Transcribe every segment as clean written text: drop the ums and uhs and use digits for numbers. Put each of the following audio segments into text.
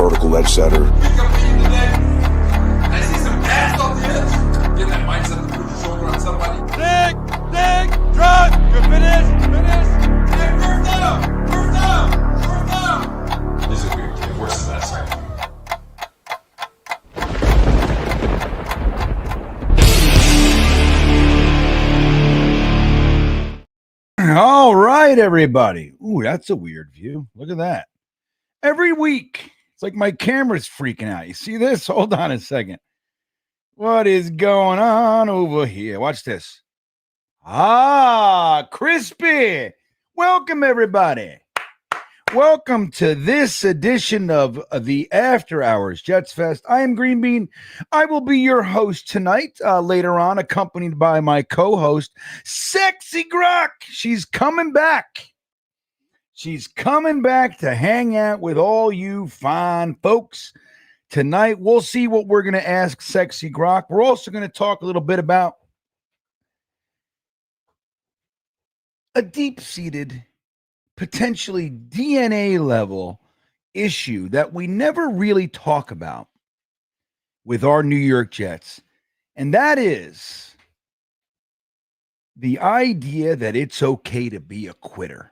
vertical edge setter. I see some ass off the edge. Get that mindset to put your shoulder on somebody. Dig, drop. You're finished. Hey, first down. This is a weird game. Worse than that second. All right, everybody. Ooh, that's a weird view. Look at that. Every week, it's like my camera's freaking out. You see this? Hold on a second. What is going on over here? Watch this. Crispy. Welcome, everybody. Welcome to this edition of the After Hours Jets Fest. I am GreenBean. I will be your host tonight, later on, accompanied by my co-host, Sexy Grock. She's coming back. She's coming back to hang out with all you fine folks. Tonight, we'll see what we're going to ask Sexy Grock. We're also going to talk a little bit about a deep-seated, potentially DNA level issue that we never really talk about with our New York Jets. And that is the idea that it's okay to be a quitter.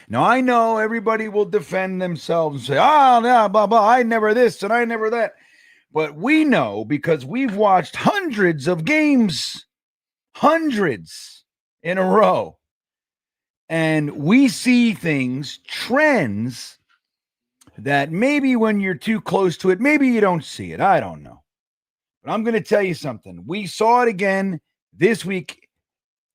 Now, I know everybody will defend themselves and say, no, blah, blah, I never this and I never that. But we know because we've watched hundreds of games, hundreds in a row. And we see things, trends, that maybe when you're too close to it, maybe you don't see it. I don't know. But I'm going to tell you something. We saw it again this week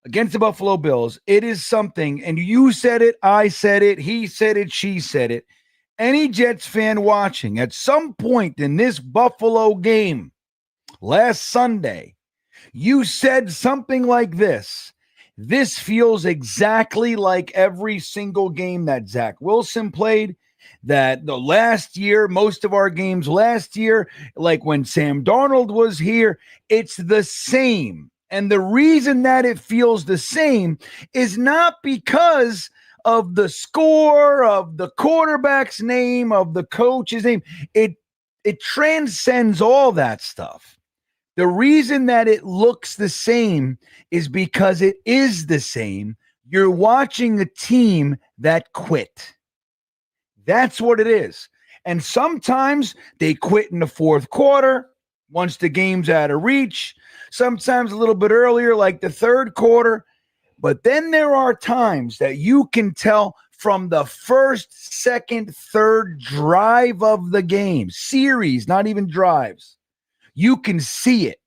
against the Buffalo Bills. It is something, and you said it, I said it, he said it, she said it. Any Jets fan watching at some point in this Buffalo game last Sunday, you said something like this. This feels exactly like every single game that Zach Wilson played, that the last year, most of our games last year, like when Sam Darnold was here, it's the same. And the reason that it feels the same is not because of the score, of the quarterback's name, of the coach's name. It transcends all that stuff. The reason that it looks the same is because it is the same. You're watching a team that quit. That's what it is. And sometimes they quit in the fourth quarter once the game's out of reach. Sometimes a little bit earlier, like the third quarter. But then there are times that you can tell from the first, second, third drive of the game, series, not even drives. You can see it.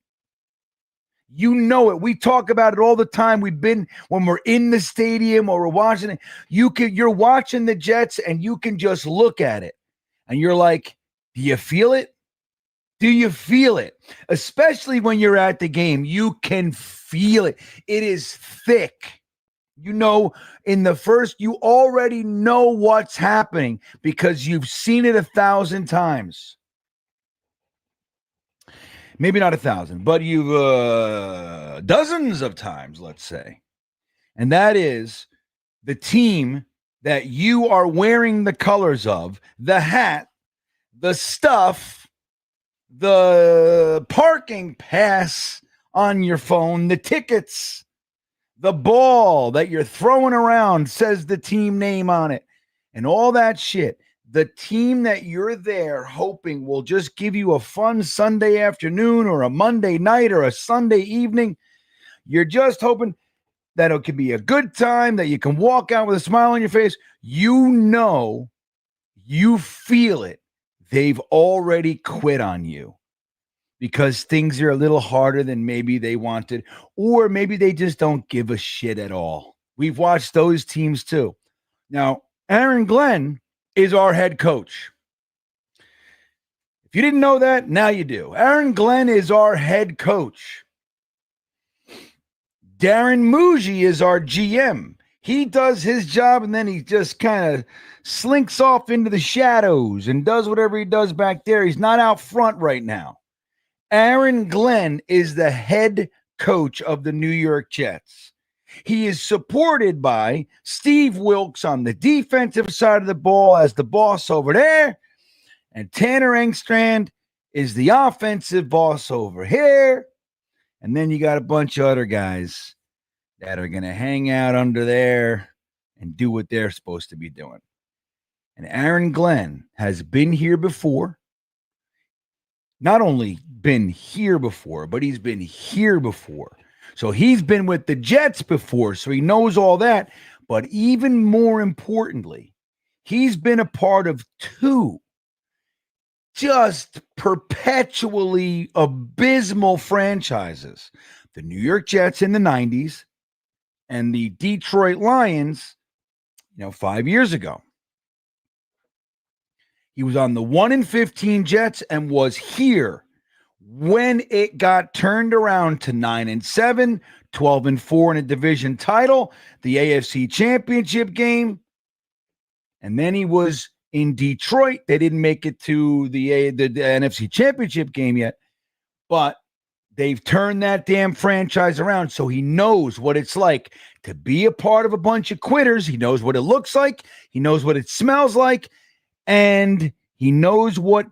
You know it. We talk about it all the time. We've been, when we're in the stadium or we're watching it, you're watching the Jets and you can just look at it. And you're like, do you feel it? Do you feel it? Especially when you're at the game, you can feel it. It is thick. You know, in the first, you already know what's happening because you've seen it 1,000 times. Maybe not 1,000, but you've dozens of times, let's say. And that is the team that you are wearing the colors of, the hat, the stuff, the parking pass on your phone, the tickets, the ball that you're throwing around says the team name on it, and all that shit. The team that you're there hoping will just give you a fun Sunday afternoon or a Monday night or a Sunday evening. You're just hoping that it could be a good time, that you can walk out with a smile on your face. You know, you feel it. They've already quit on you because things are a little harder than maybe they wanted, or maybe they just don't give a shit at all. We've watched those teams too. Now, Aaron Glenn is our head coach. If you didn't know that, now you do. Aaron Glenn is our head coach. Darren Muji is our GM. He does his job and then he just kind of slinks off into the shadows and does whatever he does back there. He's not out front right now. Aaron Glenn is the head coach of the New York Jets. He is supported by Steve Wilks on the defensive side of the ball as the boss over there. And Tanner Engstrand is the offensive boss over here. And then you got a bunch of other guys that are going to hang out under there and do what they're supposed to be doing. And Aaron Glenn has been here before. Not only been here before, but he's been here before. So he's been with the Jets before, so he knows all that. But even more importantly, he's been a part of two just perpetually abysmal franchises. The New York Jets in the 90s and the Detroit Lions, 5 years ago. He was on the 1-15 Jets and was here when it got turned around to 9-7, 12-4 in a division title, the AFC Championship game. And then he was in Detroit. They didn't make it to the NFC Championship game yet, but they've turned that damn franchise around. So he knows what it's like to be a part of a bunch of quitters. He knows what it looks like. He knows what it smells like. And he knows what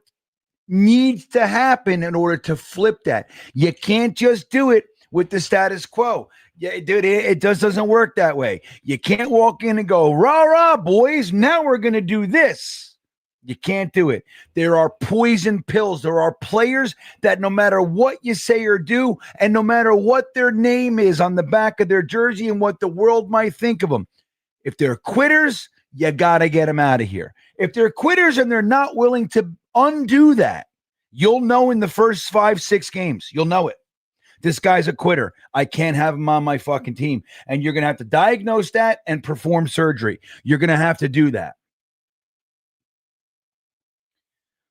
needs to happen in order to flip that. You can't just do it with the status quo. Yeah, dude, it just doesn't work that way. You can't walk in and go, rah, rah, boys, now we're going to do this. You can't do it. There are poison pills. There are players that no matter what you say or do, and no matter what their name is on the back of their jersey and what the world might think of them, if they're quitters, you got to get them out of here. If they're quitters and they're not willing to undo that, you'll know in the first 5-6 games. You'll know it. This guy's a quitter. I can't have him on my fucking team. And you're going to have to diagnose that and perform surgery. You're going to have to do that.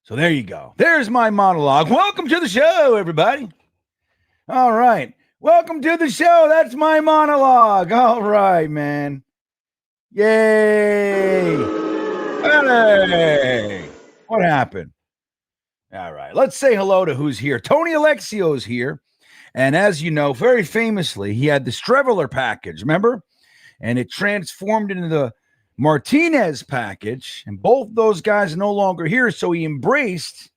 So there you go. There's my monologue. Welcome to the show, everybody. All right. Welcome to the show. That's my monologue. All right, man. Yay. Hey. What happened? All right. Let's say hello to who's here. Tony Alexio's here. And as you know, very famously, he had the Streveler package, remember? And it transformed into the Martinez package. And both those guys are no longer here. So he embraced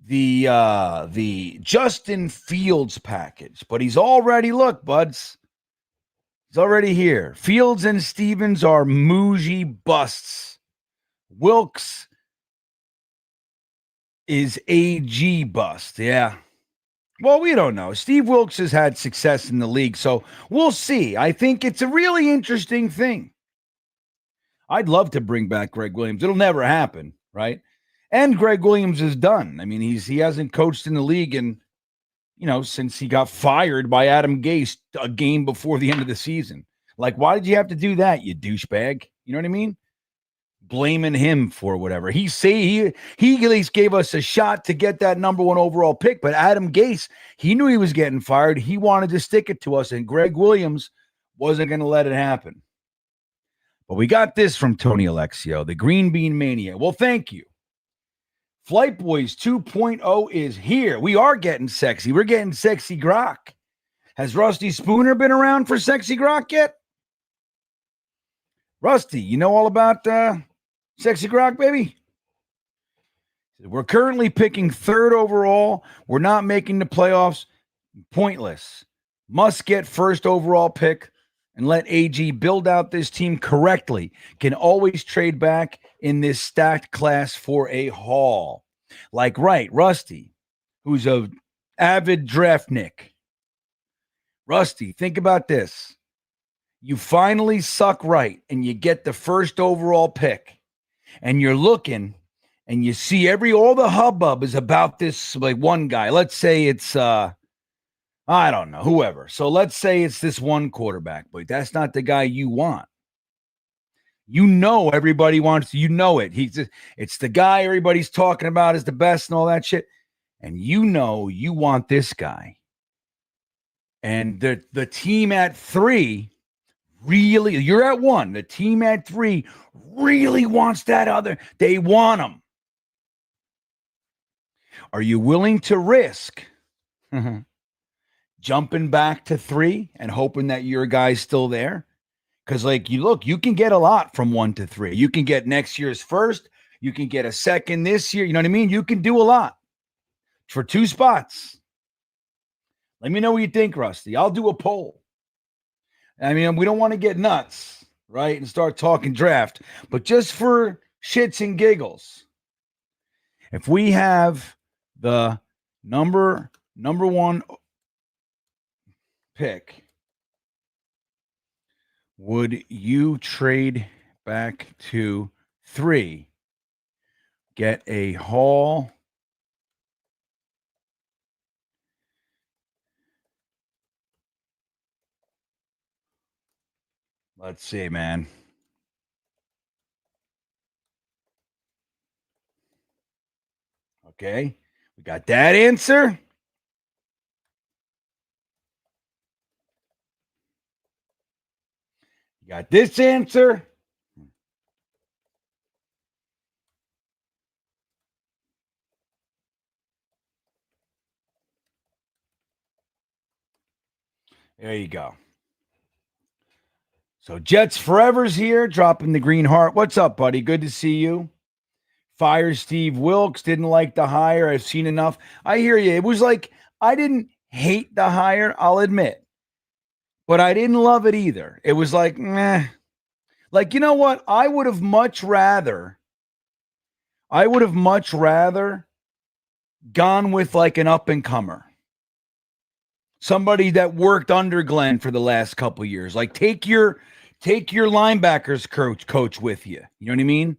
the Justin Fields package. But he's already, look, buds. He's already here. Fields and Stevens are Muji busts. Wilks is AG bust. Yeah. Well, we don't know. Steve Wilks has had success in the league, so we'll see. I think it's a really interesting thing. I'd love to bring back Greg Williams. It'll never happen, right? And Greg Williams is done. I mean, he hasn't coached in the league since he got fired by Adam Gase a game before the end of the season. Like, why did you have to do that, you douchebag? You know what I mean? Blaming him for whatever. He at least gave us a shot to get that number 1 overall pick, but Adam Gase, he knew he was getting fired. He wanted to stick it to us, and Greg Williams wasn't going to let it happen. But we got this from Tony Alexio, the GreenBean Mania. Well, thank you. Flight Boys 2.0 is here. We are getting sexy. We're getting sexy Grock. Has Rusty Spooner been around for sexy Grock yet? Rusty, you know all about sexy Grock, baby? We're currently picking 3rd overall. We're not making the playoffs. Pointless. Must get 1st overall pick and let AG build out this team correctly. Can always trade back in this stacked class for a haul. Like, right, Rusty, who's a avid draftnik. Rusty, think about this. You finally suck right and you get the 1st overall pick. And you're looking and you see all the hubbub is about this, like, one guy. Let's say it's, I don't know, whoever. So let's say it's this one quarterback, but that's not the guy you want. Everybody wants, it. It's the guy everybody's talking about is the best and all that shit. And you want this guy. And the team at 3 really, you're at 1. The team at 3 really wants that other. They want him. Are you willing to risk jumping back to 3 and hoping that your guy's still there? Because, you can get a lot from 1 to 3. You can get next year's 1st. You can get a second this year. You know what I mean? You can do a lot for 2 spots. Let me know what you think, Rusty. I'll do a poll. I mean, we don't want to get nuts, right, and start talking draft, but just for shits and giggles, if we have the number 1 pick, would you trade back to 3, get a haul? Let's see, man. Okay, we got that answer. You got this answer. There you go. So Jets Forever's here, dropping the green heart. What's up, buddy? Good to see you. Fire Steve Wilks. Didn't like the hire. I've seen enough. I hear you. It was like, I didn't hate the hire, I'll admit. But I didn't love it either. It was like, meh. Like, you know what? I would have much rather gone with like an up-and-comer. Somebody that worked under Glenn for the last couple of years. Like, take your linebackers coach with you. You know what I mean?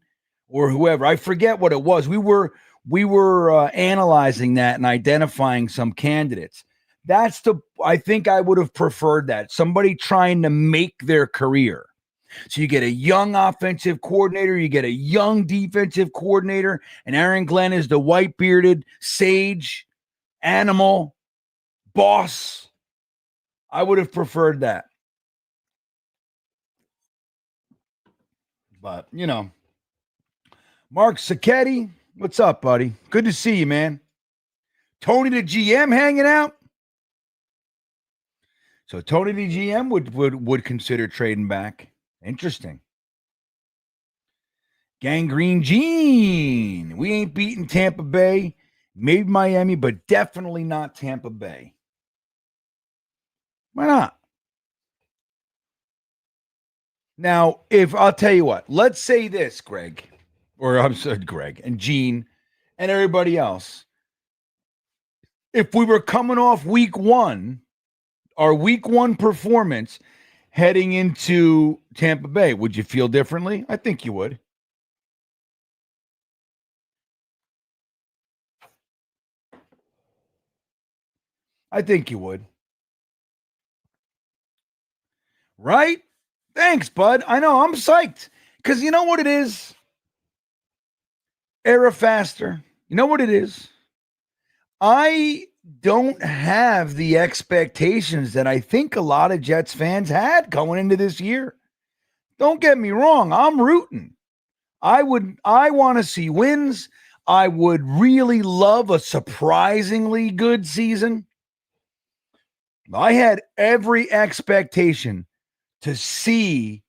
Or whoever. I forget what it was. We were analyzing that and identifying some candidates. I think I would have preferred that. Somebody trying to make their career. So you get a young offensive coordinator, you get a young defensive coordinator, and Aaron Glenn is the white-bearded sage animal boss. I would have preferred that. But, you know, Mark Sacchetti, what's up, buddy? Good to see you, man. Tony the GM hanging out. So Tony the GM would consider trading back. Interesting. Gangrene Gene. We ain't beating Tampa Bay. Maybe Miami, but definitely not Tampa Bay. Why not? Now, if I'll tell you what, let's say this, Greg, or I'm sorry, Greg and Gene and everybody else. If we were coming off week 1, our week 1 performance heading into Tampa Bay, would you feel differently? I think you would. I think you would. Right? Thanks, bud. I know. I'm psyched. Because you know what it is? Era faster. You know what it is? I don't have the expectations that I think a lot of Jets fans had going into this year. Don't get me wrong. I'm rooting. I want to see wins. I would really love a surprisingly good season. I had every expectation to see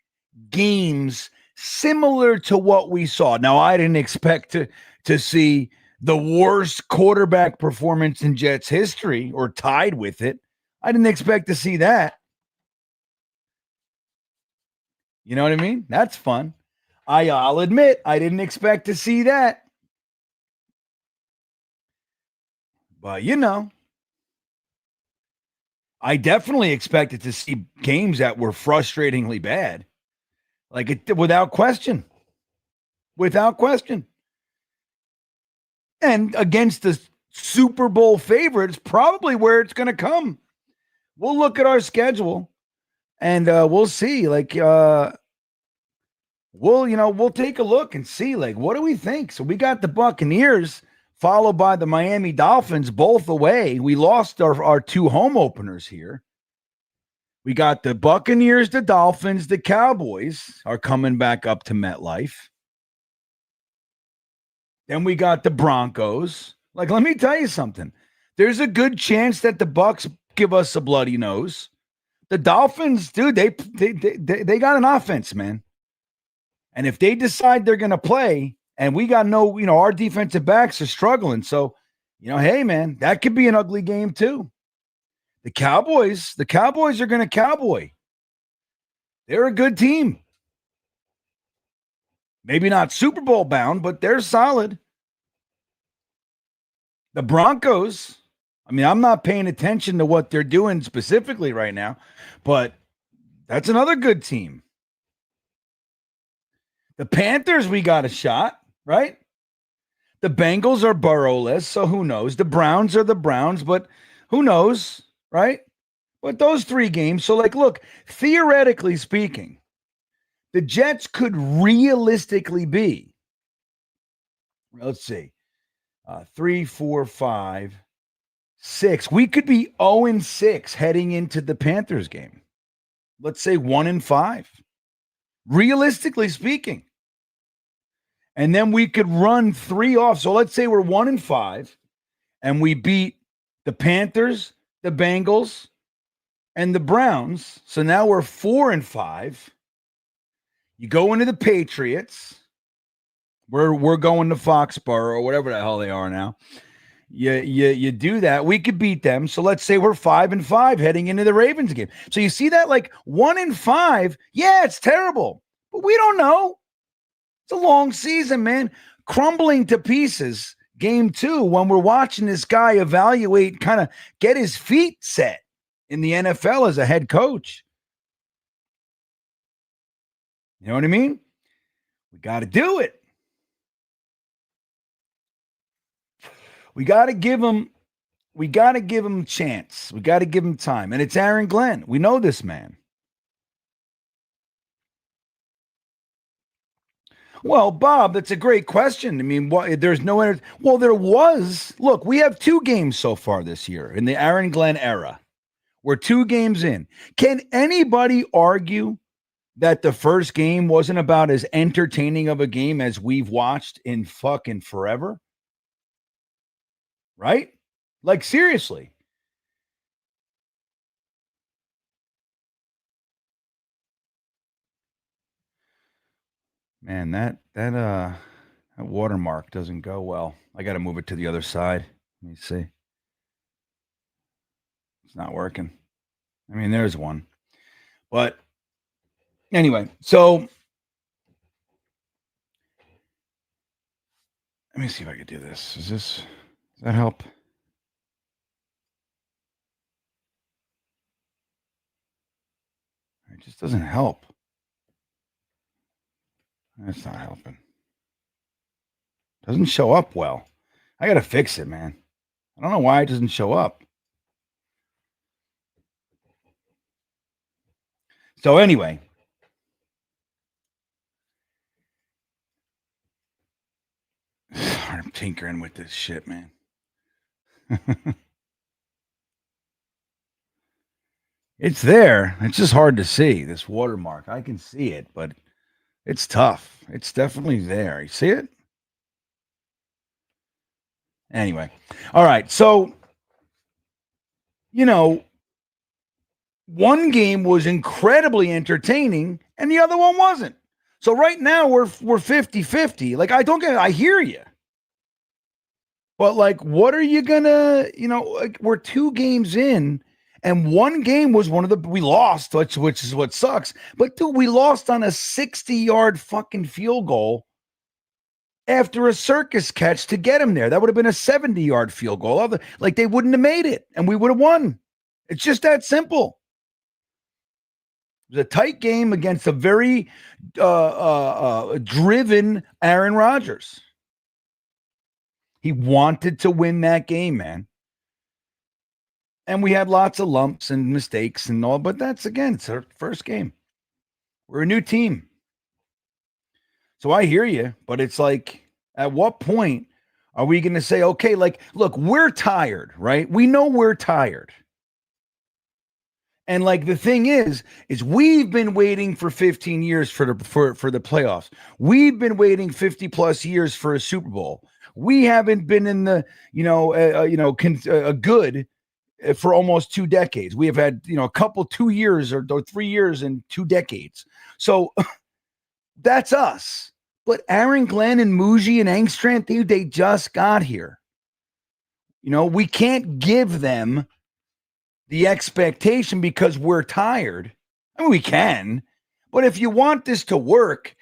games similar to what we saw. Now, I didn't expect to see the worst quarterback performance in Jets history or tied with it. I didn't expect to see that. You know what I mean? That's fun. I'll admit I didn't expect to see that. But, you know, I definitely expected to see games that were frustratingly bad. Like, it, without question. Without question. And against the Super Bowl favorites, probably where it's going to come. We'll look at our schedule and we'll see. Like, we'll take a look and see, like, what do we think? So we got the Buccaneers followed by the Miami Dolphins, both away. We lost our 2 home openers here. We got the Buccaneers, the Dolphins, the Cowboys are coming back up to MetLife. Then we got the Broncos. Like, let me tell you something. There's a good chance that the Bucs give us a bloody nose. The Dolphins, dude, they got an offense, man. And if they decide they're going to play And we got no, our defensive backs are struggling. So, hey, man, that could be an ugly game too. The Cowboys are going to cowboy. They're a good team. Maybe not Super Bowl bound, but they're solid. The Broncos, I'm not paying attention to what they're doing specifically right now, but that's another good team. The Panthers, we got a shot, right? The Bengals are Burrowless, so who knows? The Browns are the Browns, but who knows, right? But those 3 games, so look, theoretically speaking, the Jets could realistically be, let's see, 3, 4, 5, 6. We could be 0-6 heading into the Panthers game. Let's say 1-5, realistically speaking. And then we could run 3 off. So let's say we're 1-5 and we beat the Panthers, the Bengals, and the Browns. So now we're 4-5. You go into the Patriots. We're going to Foxborough or whatever the hell they are now. You do that. We could beat them. So let's say we're 5-5 heading into the Ravens game. So you see that 1-5. Yeah, it's terrible, but we don't know. It's a long season, man. Crumbling to pieces. Game 2, when we're watching this guy evaluate, kind of get his feet set in the NFL as a head coach. You know what I mean? We got to do it. We got to give him a chance. We got to give him time. And it's Aaron Glenn. We know this man. Well, Bob, that's a great question. There's no well, there was. Look, we have 2 games so far this year in the Aaron Glenn era. We're 2 games in. Can anybody argue that the first game wasn't about as entertaining of a game as we've watched in fucking forever? Right? Seriously. Man, that watermark doesn't go well. I got to move it to the other side. Let me see. It's not working. There's one. But anyway, so let me see if I could do this. Does that help? It just doesn't help. That's not helping. Doesn't show up well. I got to fix it, man. I don't know why it doesn't show up. So anyway, I'm tinkering with this shit, man. It's there. It's just hard to see, this watermark. I can see it, but it's tough. It's definitely there. You see it? Anyway. All right. So, one game was incredibly entertaining and the other one wasn't. So right now we're 50-50. I hear you. But what are you gonna, we're 2 games in. And one game was we lost, which is what sucks. But dude, we lost on a 60-yard fucking field goal after a circus catch to get him there. That would have been a 70-yard field goal. They wouldn't have made it, and we would have won. It's just that simple. It was a tight game against a very driven Aaron Rodgers. He wanted to win that game, man. And we had lots of lumps and mistakes and all, but it's our first game. We're a new team. So I hear you, but it's at what point are we going to say, okay, look, we're tired, right? We know we're tired. And the thing is we've been waiting for 15 years for the playoffs. We've been waiting 50 plus years for a Super Bowl. We haven't been in the, good for almost 2 decades. We have had, a couple 2 years or 3 years in 2 decades. So that's us. But Aaron Glenn and Muji and Engstrand, dude, they just got here. We can't give them the expectation because we're tired. I mean, we can, but if you want this to work,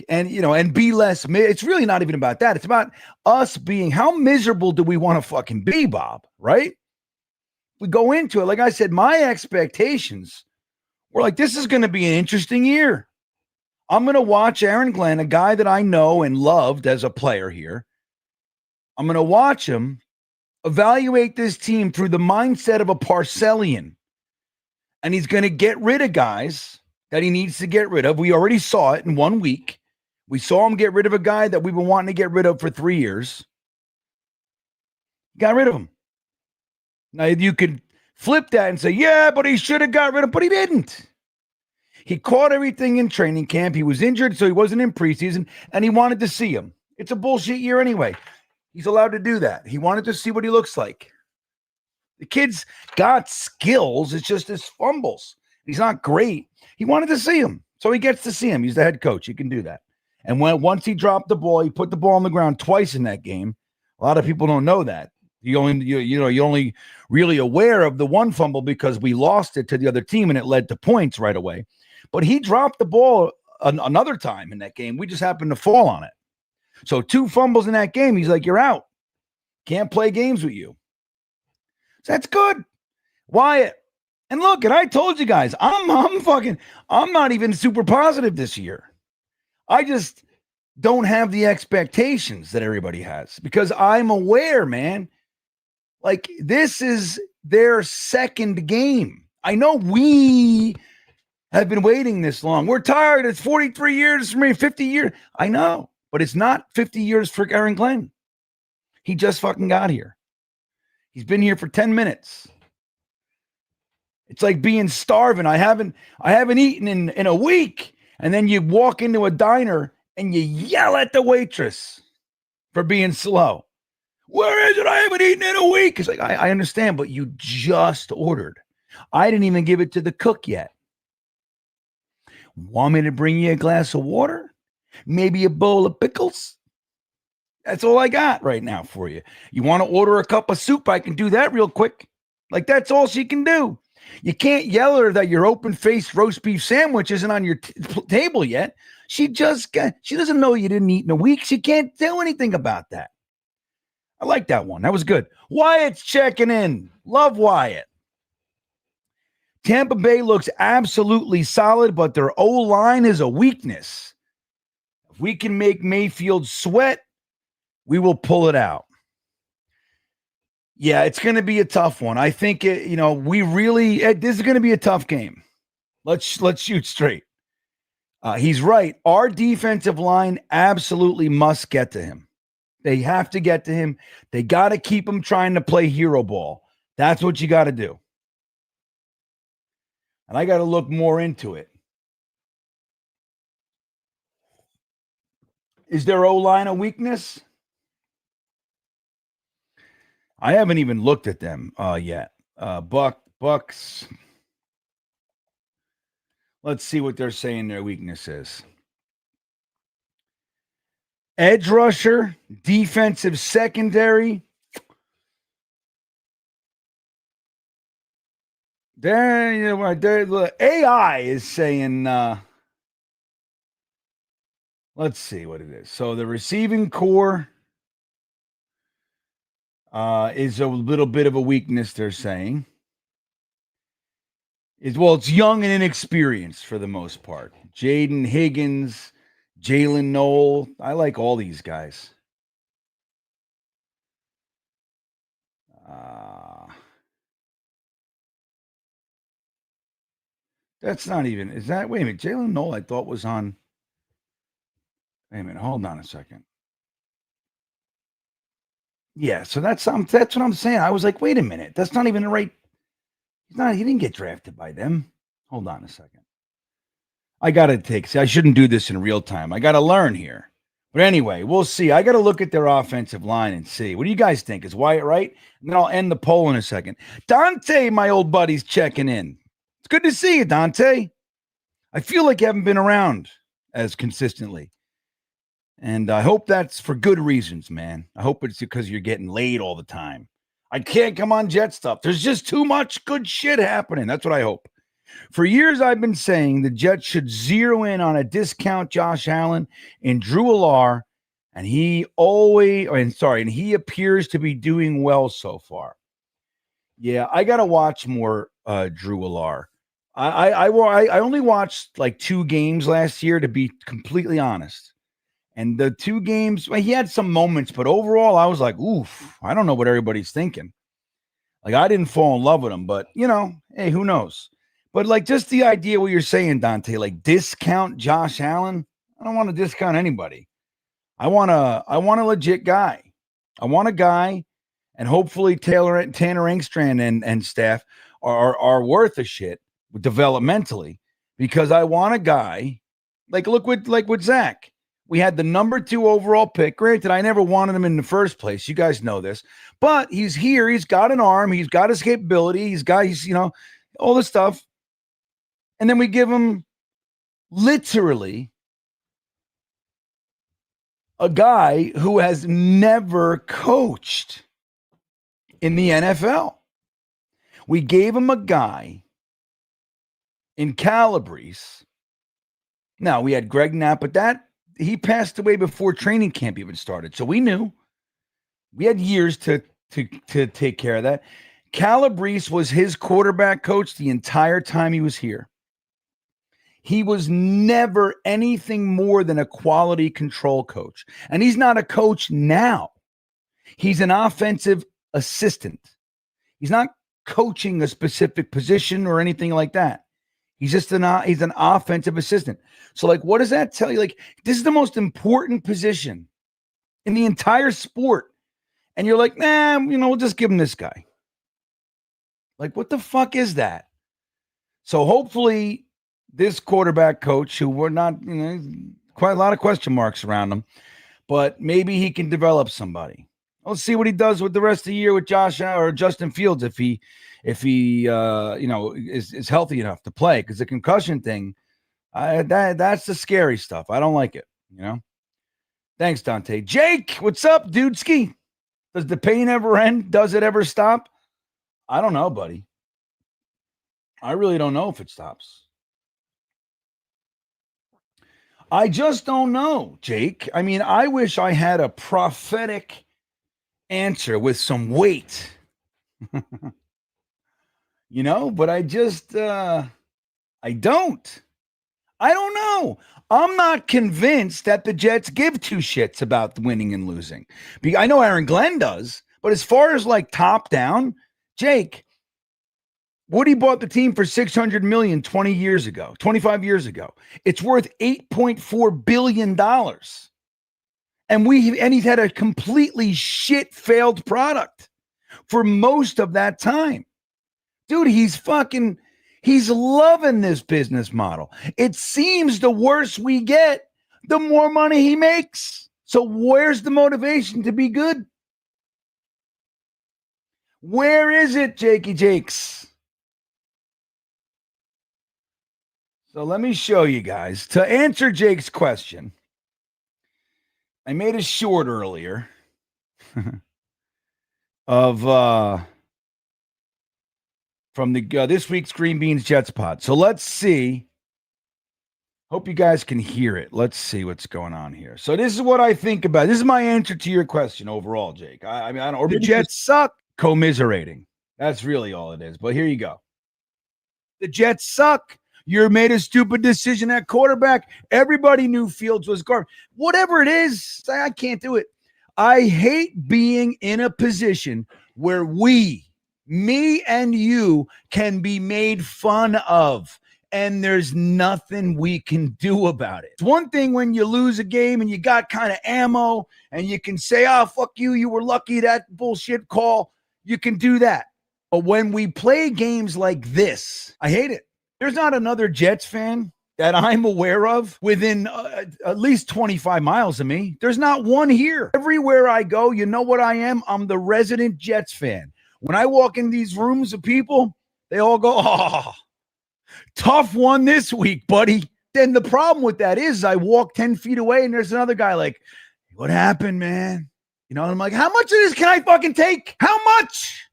and be less, it's really not even about that. It's about us being, how miserable do we want to fucking be, Bob? Right? We go into it. Like I said, my expectations were like, this is going to be an interesting year. I'm going to watch Aaron Glenn, a guy that I know and loved as a player here. I'm going to watch him evaluate this team through the mindset of a Parcellian. And he's going to get rid of guys that he needs to get rid of. We already saw it in 1 week. We saw him get rid of a guy that we've been wanting to get rid of for 3 years. Got rid of him. Now, you could flip that and say, yeah, but he should have got rid of him, but he didn't. He caught everything in training camp. He was injured, so he wasn't in preseason, and he wanted to see him. It's a bullshit year anyway. He's allowed to do that. He wanted to see what he looks like. The kid's got skills. It's just his fumbles. He's not great. He wanted to see him, so he gets to see him. He's the head coach. He can do that. And once he dropped the ball, he put the ball on the ground twice in that game. A lot of people don't know that. You're only really aware of the one fumble because we lost it to the other team and it led to points right away. But he dropped the ball another time in that game. We just happened to fall on it. So 2 fumbles in that game. He's like, you're out. Can't play games with you. So that's good. Wyatt. And look, and I told you guys, I'm not even super positive this year. I just don't have the expectations that everybody has because I'm aware, man. Like, this is their second game. I know we have been waiting this long. We're tired. It's 43 years for me, 50 years. I know, but it's not 50 years for Aaron Glenn. He just fucking got here. He's been here for 10 minutes. It's like being starving. I haven't eaten in a week. And then you walk into a diner and you yell at the waitress for being slow. Where is it? I haven't eaten in a week. It's like, I understand, but you just ordered. I didn't even give it to the cook yet. Want me to bring you a glass of water? Maybe a bowl of pickles? That's all I got right now for you. You want to order a cup of soup? I can do that real quick. Like, that's all she can do. You can't yell at her that your open-faced roast beef sandwich isn't on your table yet. She doesn't know you didn't eat in a week. She can't do anything about that. I like that one. That was good. Wyatt's checking in. Love Wyatt. Tampa Bay looks absolutely solid, but their O-line is a weakness. If we can make Mayfield sweat, we will pull it out. Yeah, it's going to be a tough one. I think, this is going to be a tough game. Let's shoot straight. He's right. Our defensive line absolutely must get to him. They have to get to him. They got to keep him trying to play hero ball. That's what you got to do. And I got to look more into it. Is their O-line a weakness? I haven't even looked at them yet. Bucks. Let's see what they're saying their weakness is. Edge rusher, defensive secondary. AI is saying, let's see what it is. So the receiving core is a little bit of a weakness, they're saying. It's young and inexperienced for the most part. Jaden Higgins, Jalen Noel. I like all these guys. That's not even, is that, wait a minute, Jalen Noel I thought was on, wait a minute, hold on a second. Yeah, so that's what I'm saying. I was like, wait a minute, that's not even the right, he didn't get drafted by them. Hold on a second. I shouldn't do this in real time. I got to learn here. But anyway, we'll see. I got to look at their offensive line and see. What do you guys think? Is Wyatt right? And then I'll end the poll in a second. Dante, my old buddy's checking in. It's good to see you, Dante. I feel like you haven't been around as consistently. And I hope that's for good reasons, man. I hope it's because you're getting laid all the time. I can't come on Jet stuff. There's just too much good shit happening. That's what I hope. For years, I've been saying the Jets should zero in on a discount Josh Allen and Drew Alar, and he appears to be doing well so far. Yeah, I got to watch more Drew Alar. I only watched like 2 games last year, to be completely honest. And the 2 games, well, he had some moments, but overall, I was like, oof, I don't know what everybody's thinking. Like, I didn't fall in love with him, but, hey, who knows? But, like, just the idea what you're saying, Dante, like, discount Josh Allen, I don't want to discount anybody. I want a legit guy. I want a guy, and hopefully Tanner Engstrand and staff are worth a shit developmentally, because I want a guy, like, look with Zach. We had the number 2 overall pick. Granted, I never wanted him in the first place. You guys know this. But he's here. He's got an arm. He's got his capability. He's all this stuff. And then we give him literally a guy who has never coached in the NFL. We gave him a guy in Calabrese. Now, we had Greg Knapp, but he passed away before training camp even started. So we knew we had years to take care of that. Calabrese was his quarterback coach the entire time he was here. He was never anything more than a quality control coach. And he's not a coach now. He's an offensive assistant. He's not coaching a specific position or anything like that. He's just he's an offensive assistant. So, like, what does that tell you? Like, this is the most important position in the entire sport. And you're like, nah, we'll just give him this guy. Like, what the fuck is that? So hopefully this quarterback coach, who we're not, quite a lot of question marks around him, but maybe he can develop somebody. Let's see what he does with the rest of the year with Josh or Justin Fields if he is healthy enough to play, because the concussion thing, that's the scary stuff. I don't like it. Thanks, Dante. Jake, what's up, dude? Ski. Does the pain ever end? Does it ever stop? I don't know, buddy. I really don't know if it stops. I just don't know, Jake. I mean, I wish I had a prophetic answer with some weight. But I just, I don't know. I'm not convinced that the Jets give 2 shits about winning and losing. I know Aaron Glenn does, but as far as like top down, Jake, Woody bought the team for $600 million 25 years ago. It's worth $8.4 billion. And he's had a completely shit failed product for most of that time. Dude, he's loving this business model. It seems the worse we get, the more money he makes. So where's the motivation to be good? Where is it, Jakey Jakes? So let me show you guys. To answer Jake's question, I made a short earlier of from the this week's GreenBean's Jets pod. So let's see. Hope you guys can hear it. Let's see what's going on here. So this is what I think about. This is my answer to your question overall, Jake. I mean, I don't. Or the Jets suck. Commiserating. That's really all it is. But here you go. The Jets suck. You made a stupid decision at quarterback. Everybody knew Fields was garbage. Whatever it is, I can't do it. I hate being in a position where me and you, can be made fun of, and there's nothing we can do about it. It's one thing when you lose a game and you got kind of ammo and you can say, oh, fuck you, you were lucky, that bullshit call. You can do that. But when we play games like this, I hate it. There's not another Jets fan that I'm aware of within at least 25 miles of me. There's not one here. Everywhere I go, you know what I am? I'm the resident Jets fan. When I walk in these rooms of people, they all go, oh, tough one this week, buddy. then the problem with that is I walk 10 feet away and there's another guy like, what happened, man? You know, and I'm like, how much of this can I fucking take? How much?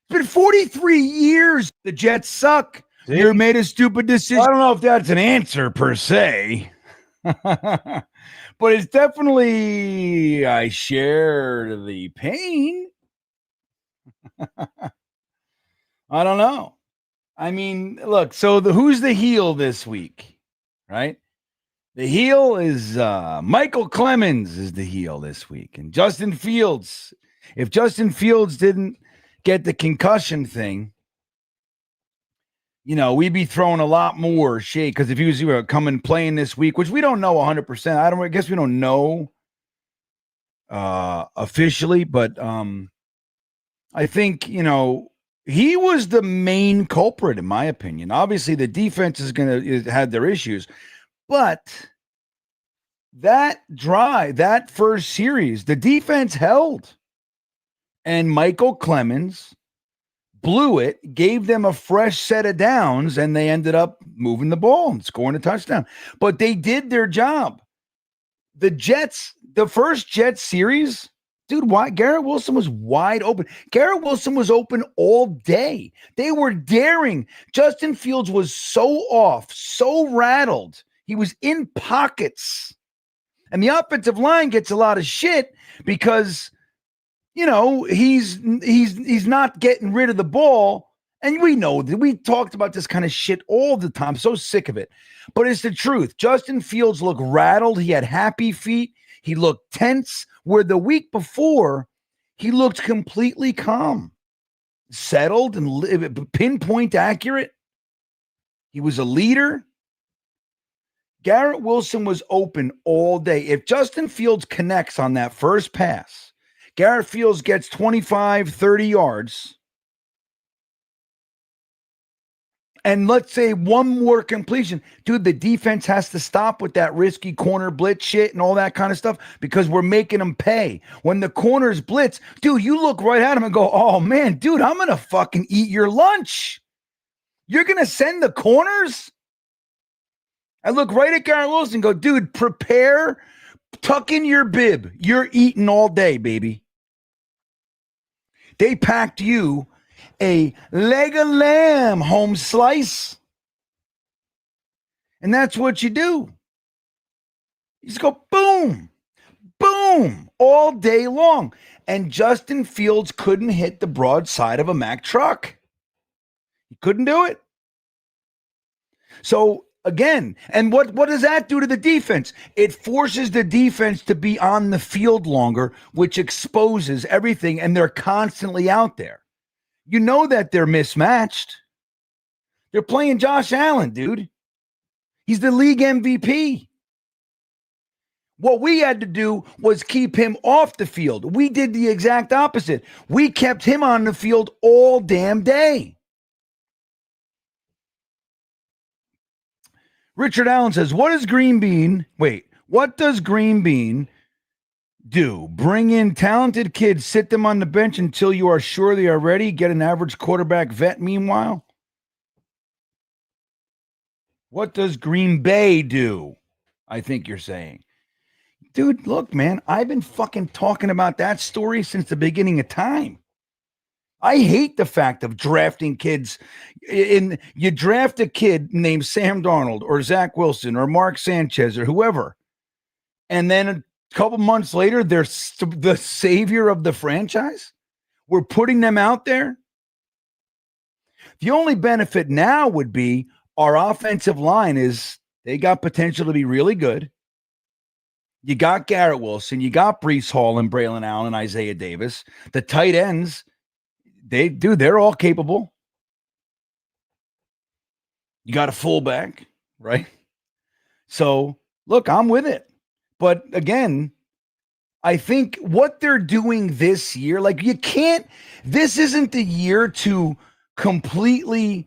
It's been 43 years. The Jets suck. See? You made a stupid decision. I don't know if that's an answer per se, but it's definitely, I share the pain. I don't know. I mean, look, so who's the heel this week, right? The heel is Michael Clemens is the heel this week. And Justin Fields, if Justin Fields didn't get the concussion thing, you know, we'd be throwing a lot more shade because if he was coming playing this week, which we don't know 100%, I guess we don't know officially, but I think, you know, he was the main culprit, in my opinion. Obviously, the defense is going to have their issues, but that first series, the defense held, and Michael Clemens blew it, gave them a fresh set of downs, and they ended up moving the ball and scoring a touchdown. But they did their job. The Jets, the first Jets series, dude, why? Garrett Wilson was wide open. Garrett Wilson was open all day. They were daring. Justin Fields was so off, so rattled. He was in pockets. And the offensive line gets a lot of shit because, you know, he's not getting rid of the ball. And we know that we talked about this kind of shit all the time. So sick of it. But it's the truth. Justin Fields looked rattled. He had happy feet. He looked tense, where the week before, he looked completely calm, settled, and pinpoint accurate. He was a leader. Garrett Wilson was open all day. If Justin Fields connects on that first pass, Garrett Fields gets 25, 30 yards, and let's say one more completion. Dude, the defense has to stop with that risky corner blitz shit and all that kind of stuff because we're making them pay. When the corners blitz, dude, you look right at them and go, oh, man, dude, I'm going to fucking eat your lunch. You're going to send the corners? I look right at Garrett Wilson and go, dude, prepare, tuck in your bib. You're eating all day, baby. They packed you a leg of lamb home slice. And that's what you do. You just go boom, boom, all day long. And Justin Fields couldn't hit the broadside of a Mack truck. He couldn't do it. So, again, and what does that do to the defense? It forces the defense to be on the field longer, which exposes everything, and they're constantly out there. You know that they're mismatched. They're playing Josh Allen, dude. He's the league MVP. What we had to do was keep him off the field. We did the exact opposite. We kept him on the field all damn day. Richard Allen says, what does GreenBean do? Bring in talented kids, sit them on the bench until you are sure they are ready, get an average quarterback vet meanwhile? What does Green Bay do? I think you're saying. Dude, look, man, I've been fucking talking about that story since the beginning of time. I hate the fact of drafting kids. You draft a kid named Sam Darnold or Zach Wilson or Mark Sanchez or whoever, and then a couple months later, they're the savior of the franchise. We're putting them out there. The only benefit now would be our offensive line is they got potential to be really good. You got Garrett Wilson, you got Breece Hall and Braylon Allen and Isaiah Davis. The tight ends, they're all capable. You got a fullback, right? So, look, I'm with it. But again, I think what they're doing this year, like this isn't the year to completely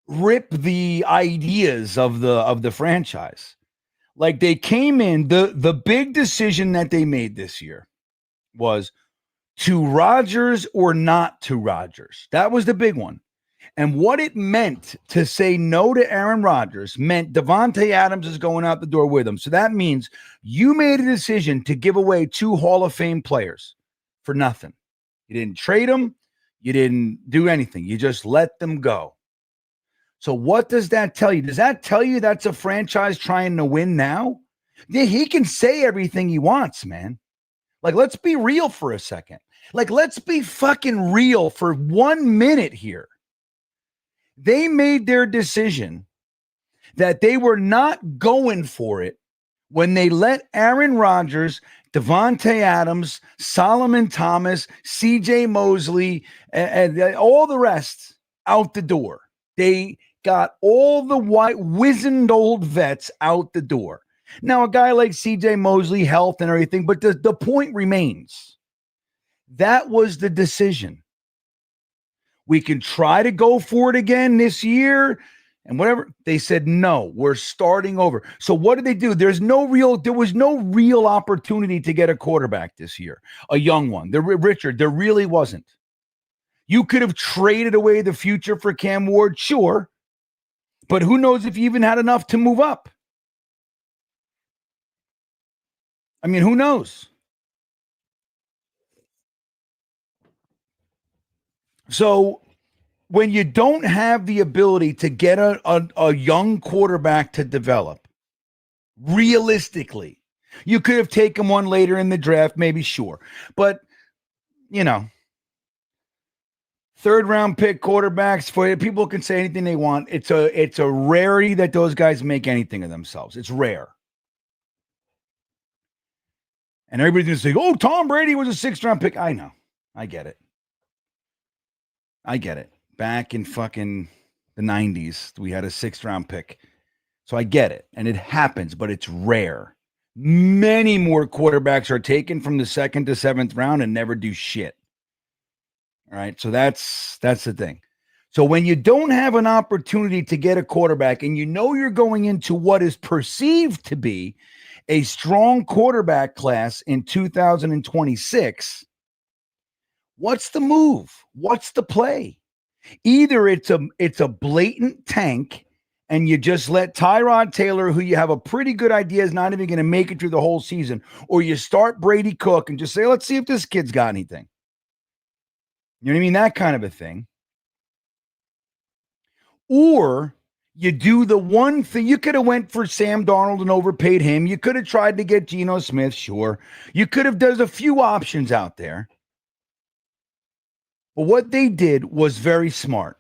rip the ideas of the franchise. Like they came in, the big decision that they made this year was to Rodgers or not to Rodgers. That was the big one. And what it meant to say no to Aaron Rodgers meant Devontae Adams is going out the door with him. So that means you made a decision to give away 2 Hall of Fame players for nothing. You didn't trade them. You didn't do anything. You just let them go. So what does that tell you? Does that tell you that's a franchise trying to win now? Yeah, he can say everything he wants, man. Like, let's be real for a second. Like, let's be fucking real for 1 minute here. They made their decision that they were not going for it when they let Aaron Rodgers, Devontae Adams, Solomon Thomas, CJ Mosley, and all the rest out the door. They got all the white, wizened old vets out the door. Now, a guy like CJ Mosley, health and everything, but the point remains. That was the decision. We can try to go for it again this year and whatever. They said, no, we're starting over. So what did they do? There was no real opportunity to get a quarterback this year, a young one. Richard, there really wasn't. You could have traded away the future for Cam Ward, sure, but who knows if you even had enough to move up? I mean, who knows? So when you don't have the ability to get a young quarterback to develop, realistically, you could have taken one later in the draft, maybe, sure. But, you know, 3rd-round pick quarterbacks, for people can say anything they want. It's a rarity that those guys make anything of themselves. It's rare. And everybody's going to say, oh, Tom Brady was a 6th-round pick. I know. I get it. Back in fucking the 90s, we had a 6th-round pick. So I get it. And it happens, but it's rare. Many more quarterbacks are taken from the 2nd to 7th round and never do shit. All right. So that's the thing. So when you don't have an opportunity to get a quarterback and you know you're going into what is perceived to be a strong quarterback class in 2026, what's the move? What's the play? Either it's a blatant tank and you just let Tyrod Taylor, who you have a pretty good idea is not even going to make it through the whole season, or you start Brady Cook and just say, let's see if this kid's got anything. You know what I mean? That kind of a thing. Or you do the one thing. You could have went for Sam Darnold and overpaid him. You could have tried to get Geno Smith, sure. You could have, there's a few options out there. But what they did was very smart.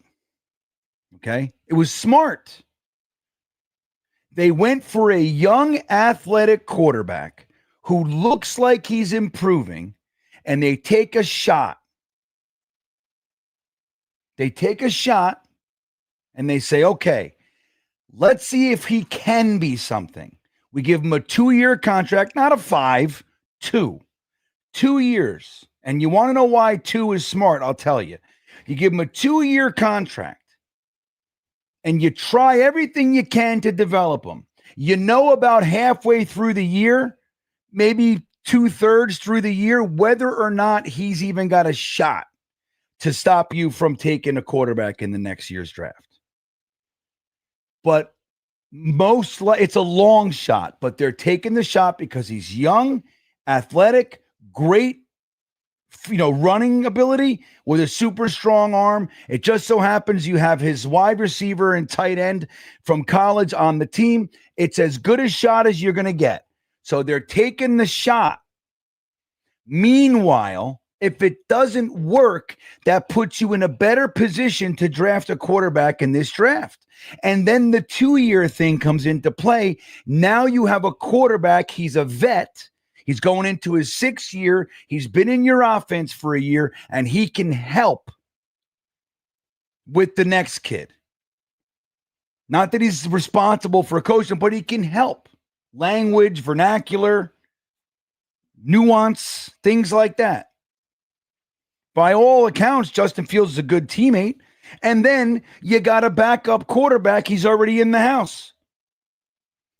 Okay? It was smart. They went for a young athletic quarterback who looks like he's improving, and they take a shot. They take a shot and they say, okay, let's see if he can be something. We give him a 2-year contract, not a 5, 2. 2 years. And you want to know why 2 is smart, I'll tell you. You give him a 2-year contract and you try everything you can to develop him. You know about halfway through the year, maybe 2/3 through the year, whether or not he's even got a shot to stop you from taking a quarterback in the next year's draft. But it's a long shot, but they're taking the shot because he's young, athletic, great, running ability with a super strong arm. It just so happens you have his wide receiver and tight end from college on the team. It's as good a shot as you're going to get. So they're taking the shot. Meanwhile, if it doesn't work, that puts you in a better position to draft a quarterback in this draft. And then the 2-year thing comes into play. Now you have a quarterback. He's a vet. He's going into his 6th year. He's been in your offense for a year, and he can help with the next kid. Not that he's responsible for coaching, but he can help. Language, vernacular, nuance, things like that. By all accounts, Justin Fields is a good teammate. And then you got a backup quarterback. He's already in the house.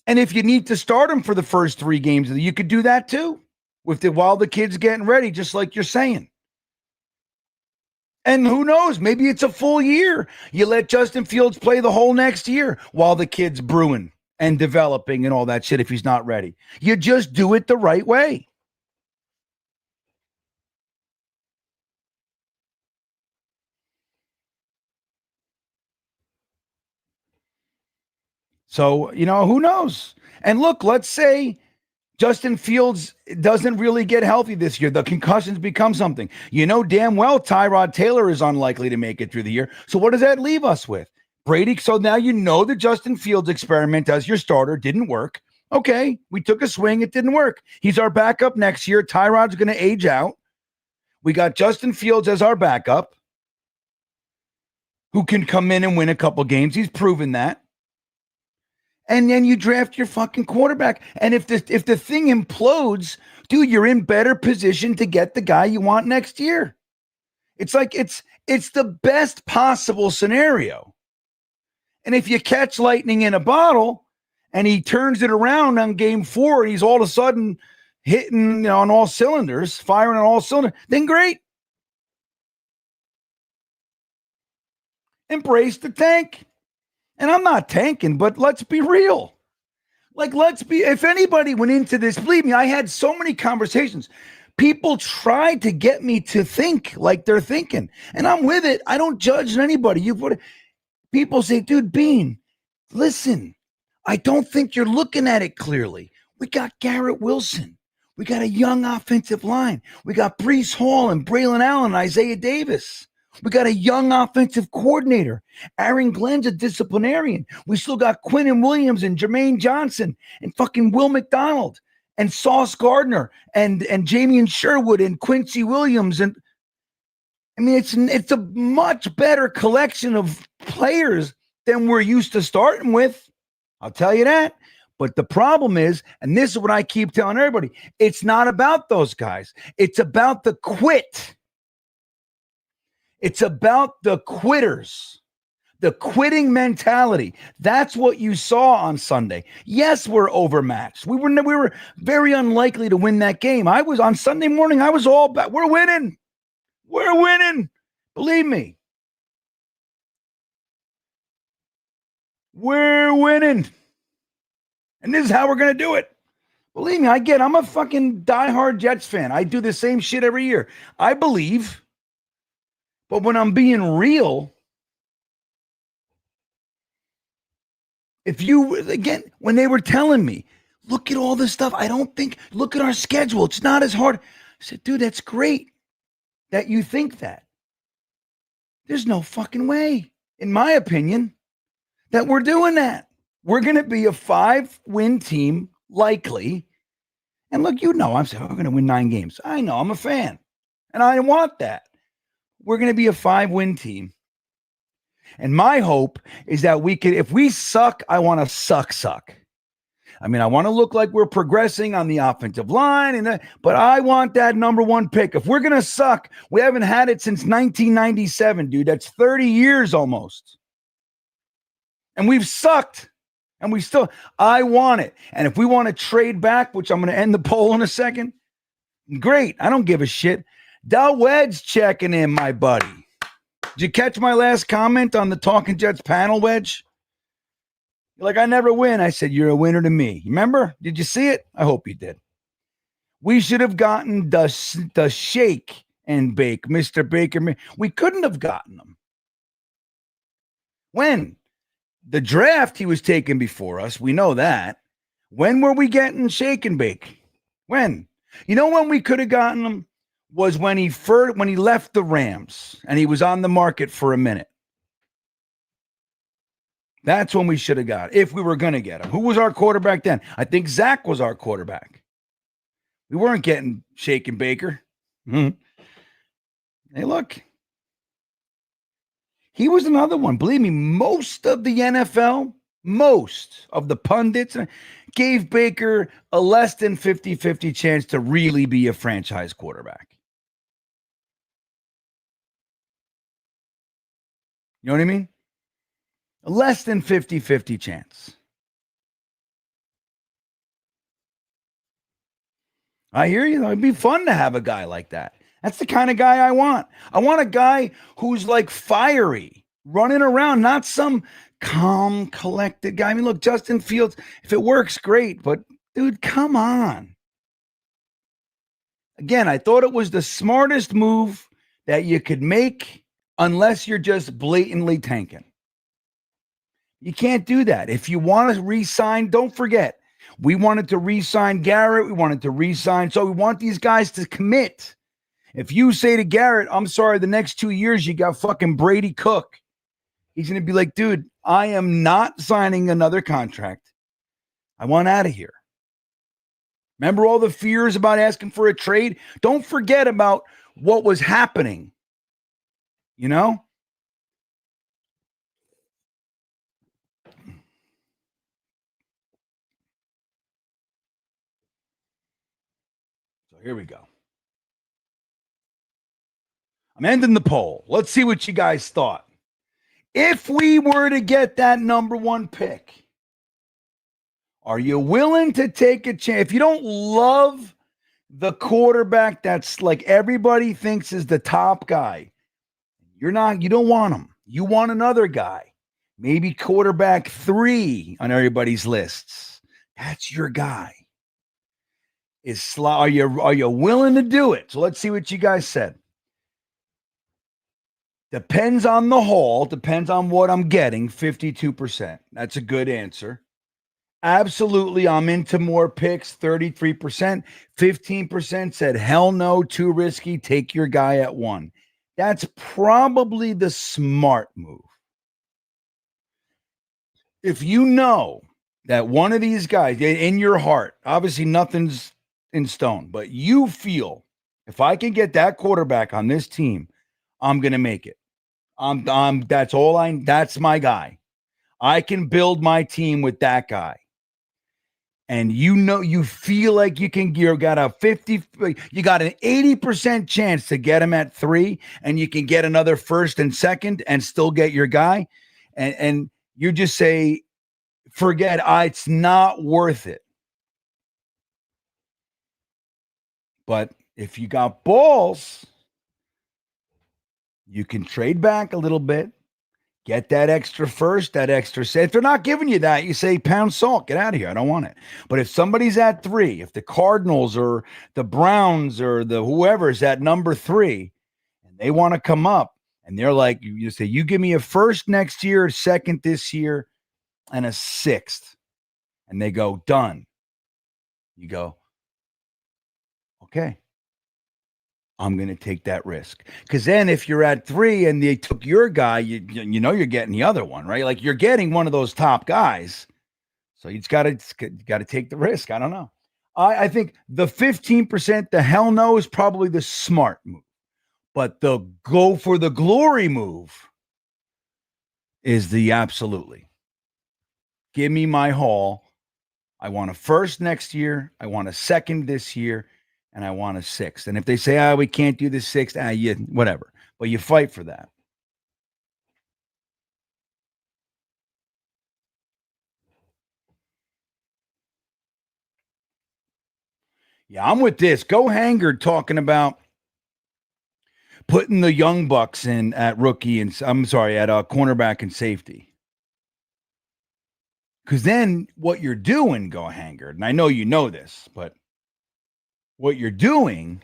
And if you need to start him for the first 3 games, you could do that too while the kid's getting ready, just like you're saying. And who knows? Maybe it's a full year. You let Justin Fields play the whole next year while the kid's brewing and developing and all that shit if he's not ready. You just do it the right way. So, who knows? And look, let's say Justin Fields doesn't really get healthy this year. The concussions become something. You know damn well Tyrod Taylor is unlikely to make it through the year. So what does that leave us with? Brady. So now you know the Justin Fields experiment as your starter didn't work. Okay, we took a swing. It didn't work. He's our backup next year. Tyrod's going to age out. We got Justin Fields as our backup who can come in and win a couple games. He's proven that. And then you draft your fucking quarterback. And if the thing implodes, dude, you're in better position to get the guy you want next year. It's like it's the best possible scenario. And if you catch lightning in a bottle and he turns it around on game 4 and he's all of a sudden hitting on all cylinders, firing on all cylinders, then great. Embrace the tank. And I'm not tanking, but let's be real. If anybody went into this, believe me, I had so many conversations. People tried to get me to think like they're thinking. And I'm with it. I don't judge anybody. People say, dude, Bean, listen, I don't think you're looking at it clearly. We got Garrett Wilson. We got a young offensive line. We got Breece Hall and Braylon Allen and Isaiah Davis. We got a young offensive coordinator. Aaron Glenn's a disciplinarian. We still got Quinnenwilliams and Jermaine Johnson and fucking Will McDonald and Sauce Gardner and Jamian Sherwood and Quincy Williams. And I mean, it's a much better collection of players than we're used to starting with. I'll tell you that. But the problem is, and this is what I keep telling everybody, it's not about those guys. It's about the quit. It's about the quitters, the quitting mentality. That's what you saw on Sunday. Yes, we're overmatched. We were very unlikely to win that game. I was on Sunday morning. I was all back. We're winning. We're winning. Believe me. We're winning. And this is how we're going to do it. Believe me, I'm a fucking diehard Jets fan. I do the same shit every year. I believe. But when I'm being real, when they were telling me, look at all this stuff, look at our schedule. It's not as hard. I said, dude, that's great that you think that. There's no fucking way, in my opinion, that we're doing that. We're going to be a 5-win team, likely. And look, I'm saying we're going to win 9 games. I know, I'm a fan. And I want that. We're going to be a 5-win team. And my hope is that if we suck, I want to suck. I mean, I want to look like we're progressing on the offensive line, but I want that number 1 pick. If we're going to suck, we haven't had it since 1997, dude. That's 30 years almost. And we've sucked. And I want it. And if we want to trade back, which I'm going to end the poll in a second, great. I don't give a shit. Del Wedge checking in, my buddy. Did you catch my last comment on the Talking Jets panel, Wedge? You're like, I never win. I said, you're a winner to me. Remember? Did you see it? I hope you did. We should have gotten the shake and bake, Mr. Baker. We couldn't have gotten them. When? The draft, he was taken before us. We know that. When were we getting shake and bake? When? When we could have gotten them? Was when he left the Rams and he was on the market for a minute. That's when we should have got it, if we were going to get him. Who was our quarterback then? I think Zach was our quarterback. We weren't getting Shake and Baker. Mm-hmm. Hey, look. He was another one. Believe me, most of the NFL, most of the pundits gave Baker a less than 50-50 chance to really be a franchise quarterback. You know what I mean? A less than 50-50 chance. I hear you. It'd be fun to have a guy like that. That's the kind of guy I want. I want a guy who's like fiery, running around, not some calm, collected guy. I mean, look, Justin Fields, if it works, great. But dude, come on. Again, I thought it was the smartest move that you could make unless you're just blatantly tanking. You can't do that. If you want to re-sign, don't forget, we wanted to re-sign Garrett. We wanted to re-sign. So we want these guys to commit. If you say to Garrett, I'm sorry, the next 2 years you got fucking Brady Cook, he's going to be like, dude, I am not signing another contract. I want out of here. Remember all the fears about asking for a trade? Don't forget about what was happening. You know? So here we go. I'm ending the poll. Let's see what you guys thought. If we were to get that number 1 pick, are you willing to take a chance? If you don't love the quarterback that's like everybody thinks is the top guy, you don't want him. You want another guy. Maybe quarterback 3 on everybody's lists. That's your guy. Are you willing to do it? So let's see what you guys said. Depends on the haul. Depends on what I'm getting. 52%. That's a good answer. Absolutely, I'm into more picks. 33%. 15% said, hell no, too risky. Take your guy at 1. That's probably the smart move. If you know that one of these guys in your heart, obviously nothing's in stone, but you feel if I can get that quarterback on this team, I'm going to make it. That's my guy. I can build my team with that guy. And you feel like you got an 80% chance to get him at 3, and you can get another first and second and still get your guy. And you just say, forget, it's not worth it. But if you got balls, you can trade back a little bit, get that extra first, that extra. If they're not giving you that, you say, pound salt, get out of here. I don't want it. But if somebody's at 3, if the Cardinals or the Browns or the whoever's at number 3, and they want to come up, and they're like, you say, you give me a first next year, a second this year, and a 6th. And they go, done. You go, okay, I'm going to take that risk. Because then if you're at 3 and they took your guy, you know you're getting the other one, right? Like you're getting one of those top guys. So you just got to take the risk. I don't know. I think the 15%, the hell no, is probably the smart move. But the go for the glory move is the absolutely. Give me my haul. I want a first next year. I want a second this year. And I want a 6th. And if they say, we can't do the 6th, whatever. But you fight for that. Yeah, I'm with this. Go Hanger talking about putting the young bucks in at rookie and at cornerback and safety. Because then what you're doing, Go Hanger, and I know you know this, but what you're doing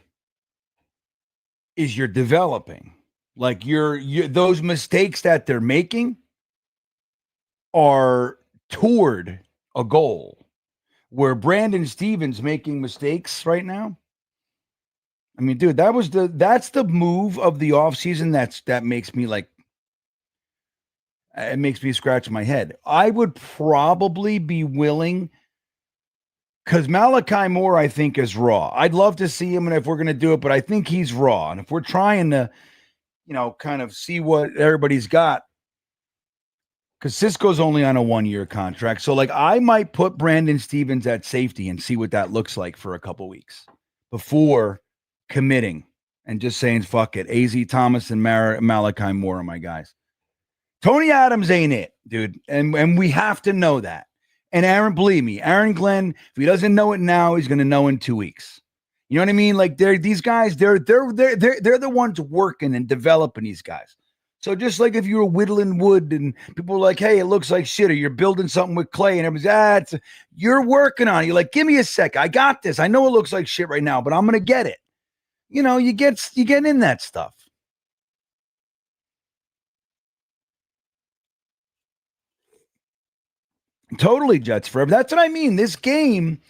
is you're developing. Like those mistakes that they're making are toward a goal. Where Brandon Stevens making mistakes right now. I mean, dude, that's the move of the offseason that makes me like, it makes me scratch my head. I would probably be willing, because Malachi Moore, I think, is raw. I'd love to see him, and if we're going to do it, but I think he's raw. And if we're trying to, kind of see what everybody's got, because Cisco's only on a 1-year contract. So, I might put Brandon Stevens at safety and see what that looks like for a couple weeks before committing and just saying, fuck it. AZ Thomas and Malachi Moore are my guys. Tony Adams ain't it, dude. And we have to know that. And believe me, Aaron Glenn, if he doesn't know it now, he's going to know in 2 weeks. You know what I mean? Like these guys, they're the ones working and developing these guys. So just like if you were whittling wood and people were like, hey, it looks like shit, or you're building something with clay and everybody's, you're working on it. You're like, give me a sec. I got this. I know it looks like shit right now, but I'm going to get it. You know, you get in that stuff. Totally, Jets forever. That's what I mean. This game,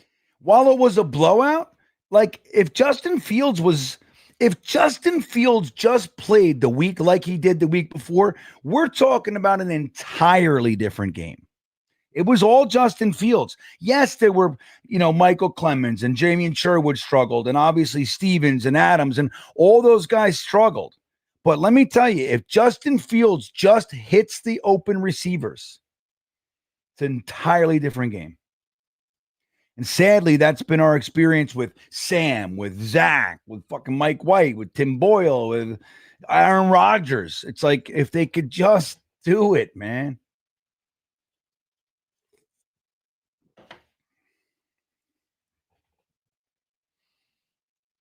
while it was a blowout, like if Justin Fields just played the week like he did the week before, we're talking about an entirely different game. It was all Justin Fields. Yes, there were, Michael Clemens and Jamie Sherwood struggled, and obviously Stevens and Adams and all those guys struggled. But let me tell you, if Justin Fields just hits the open receivers, it's an entirely different game. And sadly, that's been our experience with Sam, with Zach, with fucking Mike White, with Tim Boyle, with Aaron Rodgers. It's like if they could just do it, man.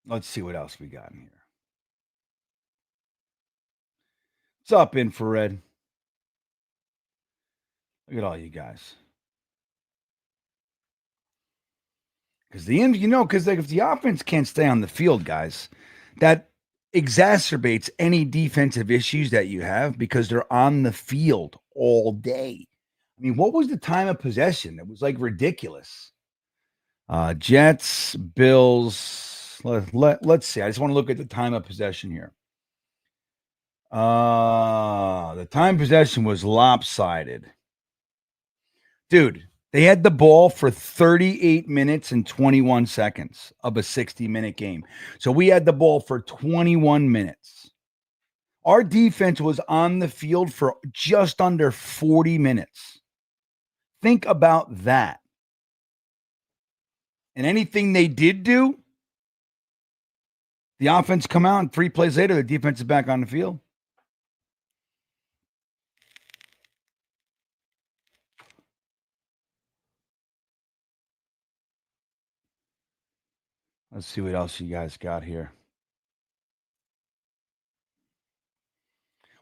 Let's see what else we got in here. What's up, Infrared? Look at all you guys. Because if the offense can't stay on the field, guys, that exacerbates any defensive issues that you have because they're on the field all day. I mean, what was the time of possession? It was like ridiculous. Jets, Bills. Let's see. I just want to look at the time of possession here. The time possession was lopsided. Dude, they had the ball for 38 minutes and 21 seconds of a 60-minute game. So we had the ball for 21 minutes. Our defense was on the field for just under 40 minutes. Think about that. And anything they did do, the offense come out and 3 plays later, the defense is back on the field. Let's see what else you guys got here.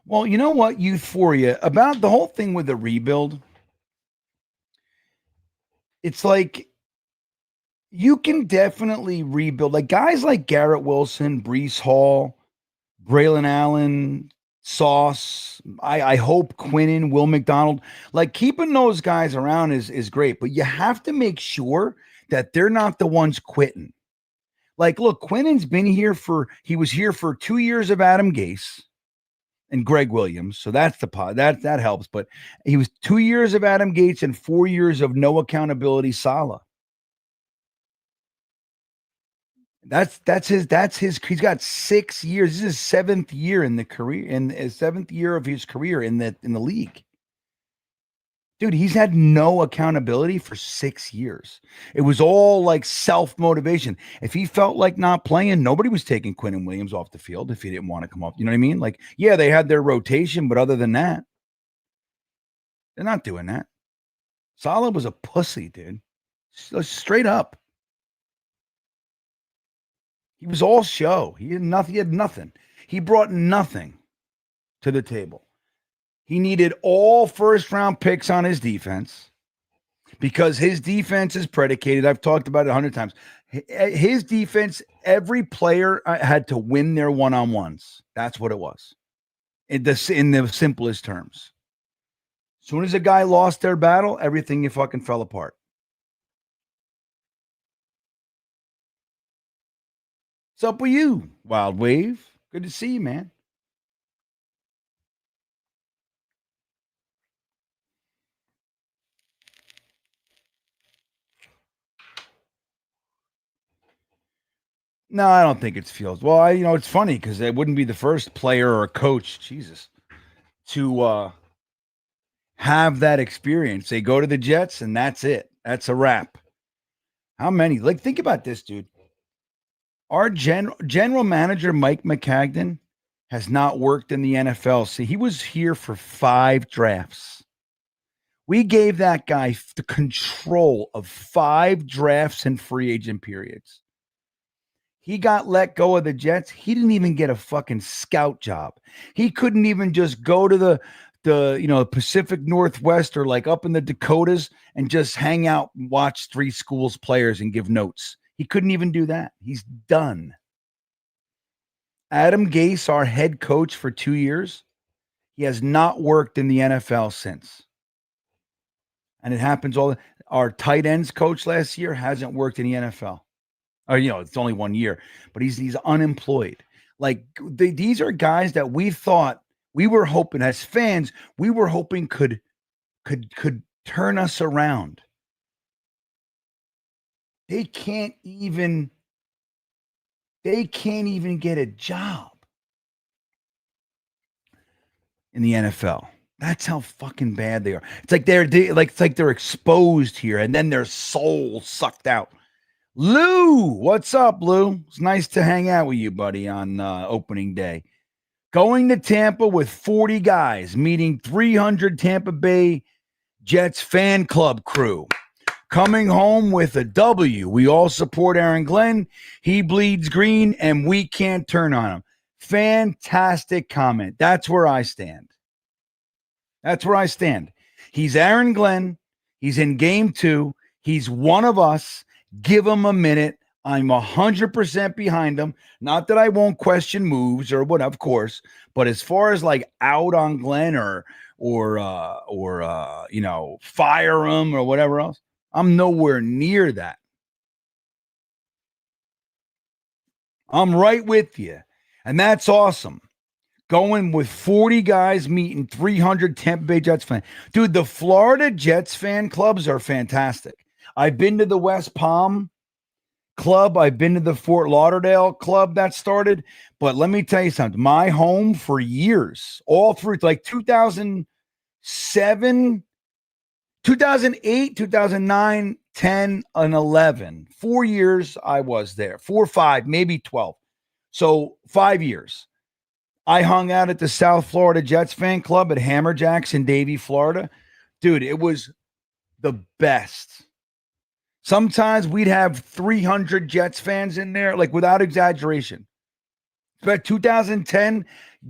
Well, you know what, Euphoria, about the whole thing with the rebuild, it's like you can definitely rebuild. Like guys like Garrett Wilson, Breece Hall, Braylon Allen, Sauce, I hope Quinnen, Will McDonald, like keeping those guys around is great, but you have to make sure that they're not the ones quitting. Like, look, Quinnen's been here he was here for 2 years of Adam Gase and Greg Williams. So that's that helps. But he was 2 years of Adam Gase and 4 years of no accountability Saleh. That's his he's got 6 years. This is his 7th year in the career, in his 7th year of his career in the league. Dude, he's had no accountability for 6 years. It was all like self-motivation. If he felt like not playing, nobody was taking Quinnen-Williams off the field if he didn't want to come up. You know what I mean? Like, yeah, they had their rotation, but other than that, they're not doing that. Saleh was a pussy, dude. Straight up. He was all show. He had nothing. He brought nothing to the table. He needed all first-round picks on his defense because his defense is predicated. I've talked about it 100 times. His defense, every player had to win their one-on-ones. That's what it was in the simplest terms. As soon as a guy lost their battle, everything fucking fell apart. What's up with you, Wild Wave? Good to see you, man. No, I don't think it's Fields. Well, it's funny because it wouldn't be the first player or coach, Jesus, to have that experience. They go to the Jets and that's it. That's a wrap. How many? Like, think about this, dude. Our general manager, Mike McCagnon, has not worked in the NFL. See, he was here for 5 drafts. We gave that guy the control of 5 drafts and free agent periods. He got let go of the Jets. He didn't even get a fucking scout job. He couldn't even just go to the Pacific Northwest or like up in the Dakotas and just hang out and watch 3 schools players and give notes. He couldn't even do that. He's done. Adam Gase, our head coach for 2 years, he has not worked in the NFL since. And it happens our tight ends coach last year hasn't worked in the NFL. Or, it's only 1 year, but he's unemployed. Like these are guys that we thought, we were hoping as fans, we were hoping could turn us around. They can't even get a job in the NFL. That's how fucking bad they are. It's like they're exposed here and then their soul sucked out. Lou, what's up, Lou? It's nice to hang out with you, buddy, on opening day. Going to Tampa with 40 guys, meeting 300 Tampa Bay Jets fan club crew. Coming home with a W. We all support Aaron Glenn. He bleeds green, and we can't turn on him. Fantastic comment. That's where I stand. He's Aaron Glenn. He's in game 2. He's one of us. Give him a minute. I'm 100% behind him. Not that I won't question moves or what, of course, but as far as like out on Glenn or fire him or whatever else, I'm nowhere near that. I'm right with you. And that's awesome. Going with 40 guys meeting 300 Tampa Bay Jets fans. Dude, the Florida Jets fan clubs are fantastic. I've been to the West Palm club. I've been to the Fort Lauderdale club that started. But let me tell you something. My home for years, all through like 2007, 2008, 2009, 10, and 11. 4 years I was there. 4 or 5, maybe 12. So 5 years. I hung out at the South Florida Jets fan club at Hammerjacks in Davie, Florida. Dude, it was the best. Sometimes we'd have 300 Jets fans in there, like without exaggeration. But 2010,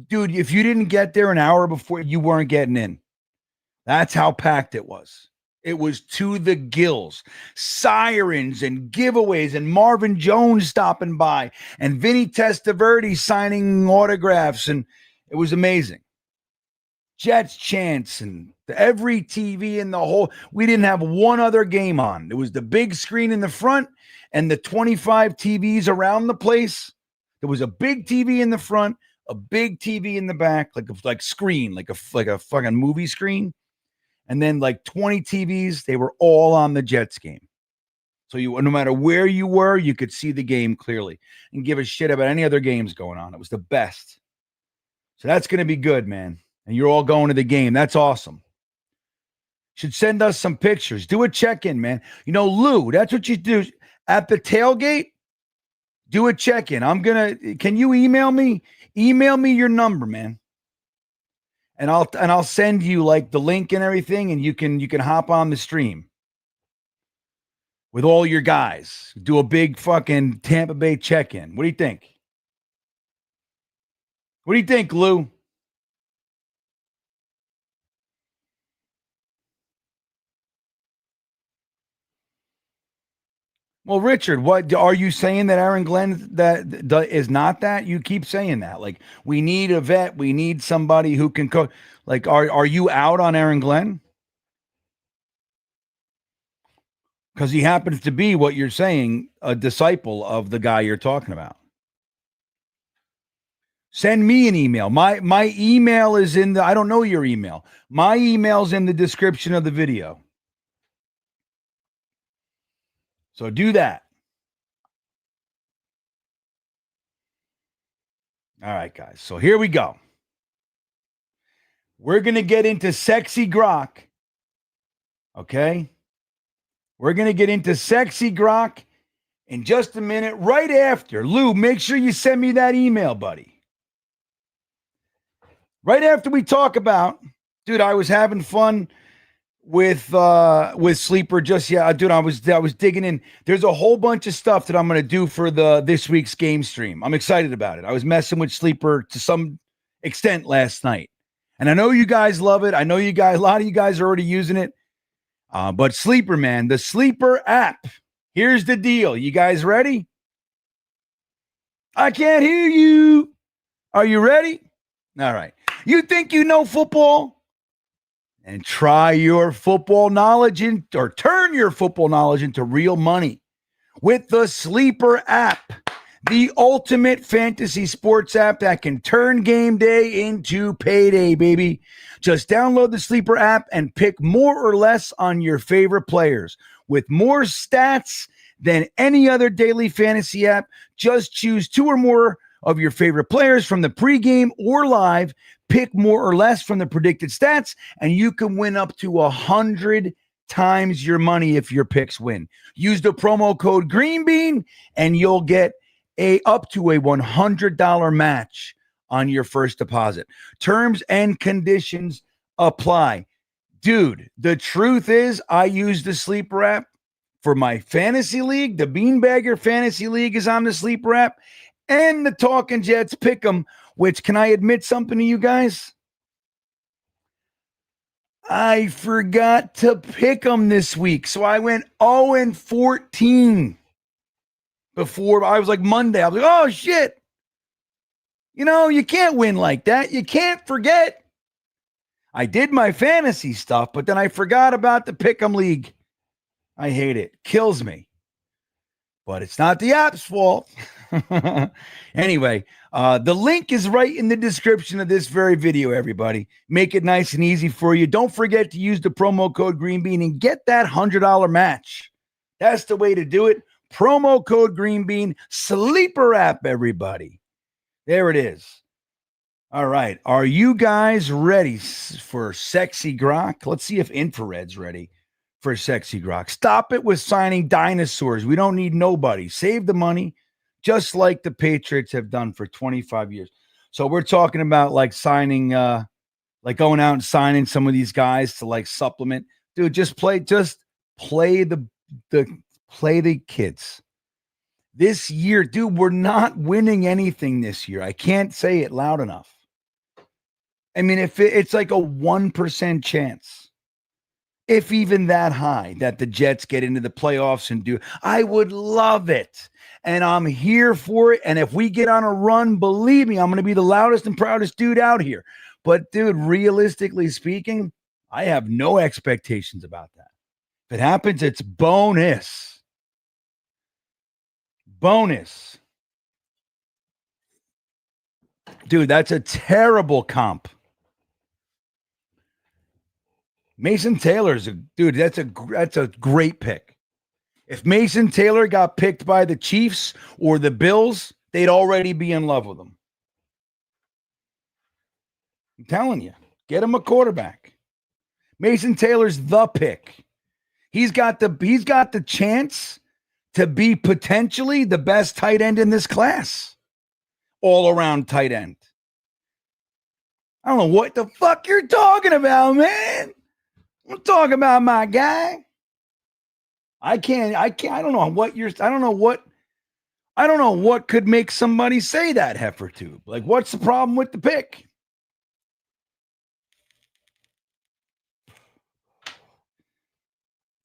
dude, if you didn't get there an hour before, you weren't getting in. That's how packed it was. It was to the gills. Sirens and giveaways and Marvin Jones stopping by and Vinny Testaverde signing autographs. And it was amazing. Jets chants and every TV in the whole. We didn't have one other game on. There was the big screen in the front and the 25 TVs around the place. There was a big TV in the front, a big TV in the back, like screen, like a fucking movie screen. And then like 20 TVs, they were all on the Jets game. So no matter where you were, you could see the game clearly and give a shit about any other games going on. It was the best. So that's going to be good, man. And you're all going to the game. That's awesome. Should send us some pictures. Do a check-in, man. Lou, that's what you do. At the tailgate, do a check-in. Can you email me? Email me your number, man. And I'll send you like the link and everything, and you can hop on the stream with all your guys. Do a big fucking Tampa Bay check-in. What do you think? What do you think, Lou? Well, Richard, what are you saying that Aaron Glenn that is not that? You keep saying that. Like, we need a vet. We need somebody who can coach. Like, are you out on Aaron Glenn? Because he happens to be what you're saying, a disciple of the guy you're talking about. Send me an email. My email is in I don't know your email. My email's in the description of the video. So do that. All right, guys. So here we go. We're going to get into sexy Grock. Okay? We're going to get into sexy Grock in just a minute, right after. Lou, make sure you send me that email, buddy. Right after we talk about, dude, I was having fun with Sleeper. Just dude, I was digging in. There's a whole bunch of stuff that I'm gonna do for this week's game stream. I'm excited about it. I was messing with Sleeper to some extent last night, and I know you guys love it. I know you guys, a lot of you guys are already using it. But Sleeper, man, the Sleeper app. Here's the deal. You guys ready? I can't hear you. Are you ready? All right. You think you know football? And try your football knowledge or turn your football knowledge into real money with the Sleeper app, the ultimate fantasy sports app that can turn game day into payday, baby. Just download the Sleeper app and pick more or less on your favorite players. With more stats than any other daily fantasy app, just choose 2 or more of your favorite players from the pregame or live. Pick more or less from the predicted stats, and you can win up to 100 times your money if your picks win. Use the promo code GreenBean, and you'll get up to a $100 match on your first deposit. Terms and conditions apply. Dude, the truth is I use the Sleeper app for my fantasy league. The Beanbagger Fantasy League is on the Sleeper app, and the Talking Jets Pick'em, which, can I admit something to you guys? I forgot to pick them this week. So I went 0-14 before. I was like Monday. I was like, oh, shit. You know, you can't win like that. You can't forget. I did my fantasy stuff, but then I forgot about the Pick'em League. I hate it. Kills me. But it's not the app's fault. Anyway, the link is right in the description of this very video, everybody. Make it nice and easy for you. Don't forget to use the promo code GreenBean and get that $100 match. That's the way to do it. Promo code GreenBean, Sleeper app, everybody. There it is. All right. Are you guys ready for Sexy Grock? Let's see if Infrared's ready for Sexy Grock. Stop it with signing dinosaurs. We don't need nobody. Save the money, just like the Patriots have done for 25 years. So we're talking about like signing, like going out and signing some of these guys to like supplement. Dude, just play the kids. This year, dude, we're not winning anything this year. I can't say it loud enough. I mean, if it's like a 1% chance, if even that high, that the Jets get into the playoffs and do, I would love it. And I'm here for it. And if we get on a run, believe me, I'm going to be the loudest and proudest dude out here. But dude, realistically speaking, I have no expectations about that. If it happens, it's bonus. Bonus. Dude, that's a terrible comp. Mason Taylor's that's a great pick. If Mason Taylor got picked by the Chiefs or the Bills, they'd already be in love with him. I'm telling you, get him a quarterback. Mason Taylor's the pick. He's got the chance to be potentially the best tight end in this class. All around tight end. I don't know what the fuck you're talking about, man. I'm talking about my guy. I don't know what could make somebody say that, heifer tube. Like, what's the problem with the pick?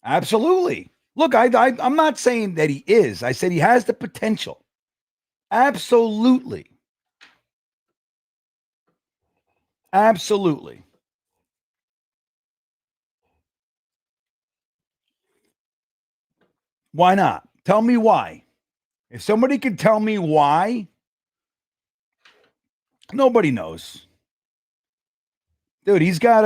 Absolutely. Look, I'm not saying that he is. I said he has the potential. Absolutely. Absolutely. Why not? Tell me why. If somebody could tell me why, nobody knows. Dude, he's got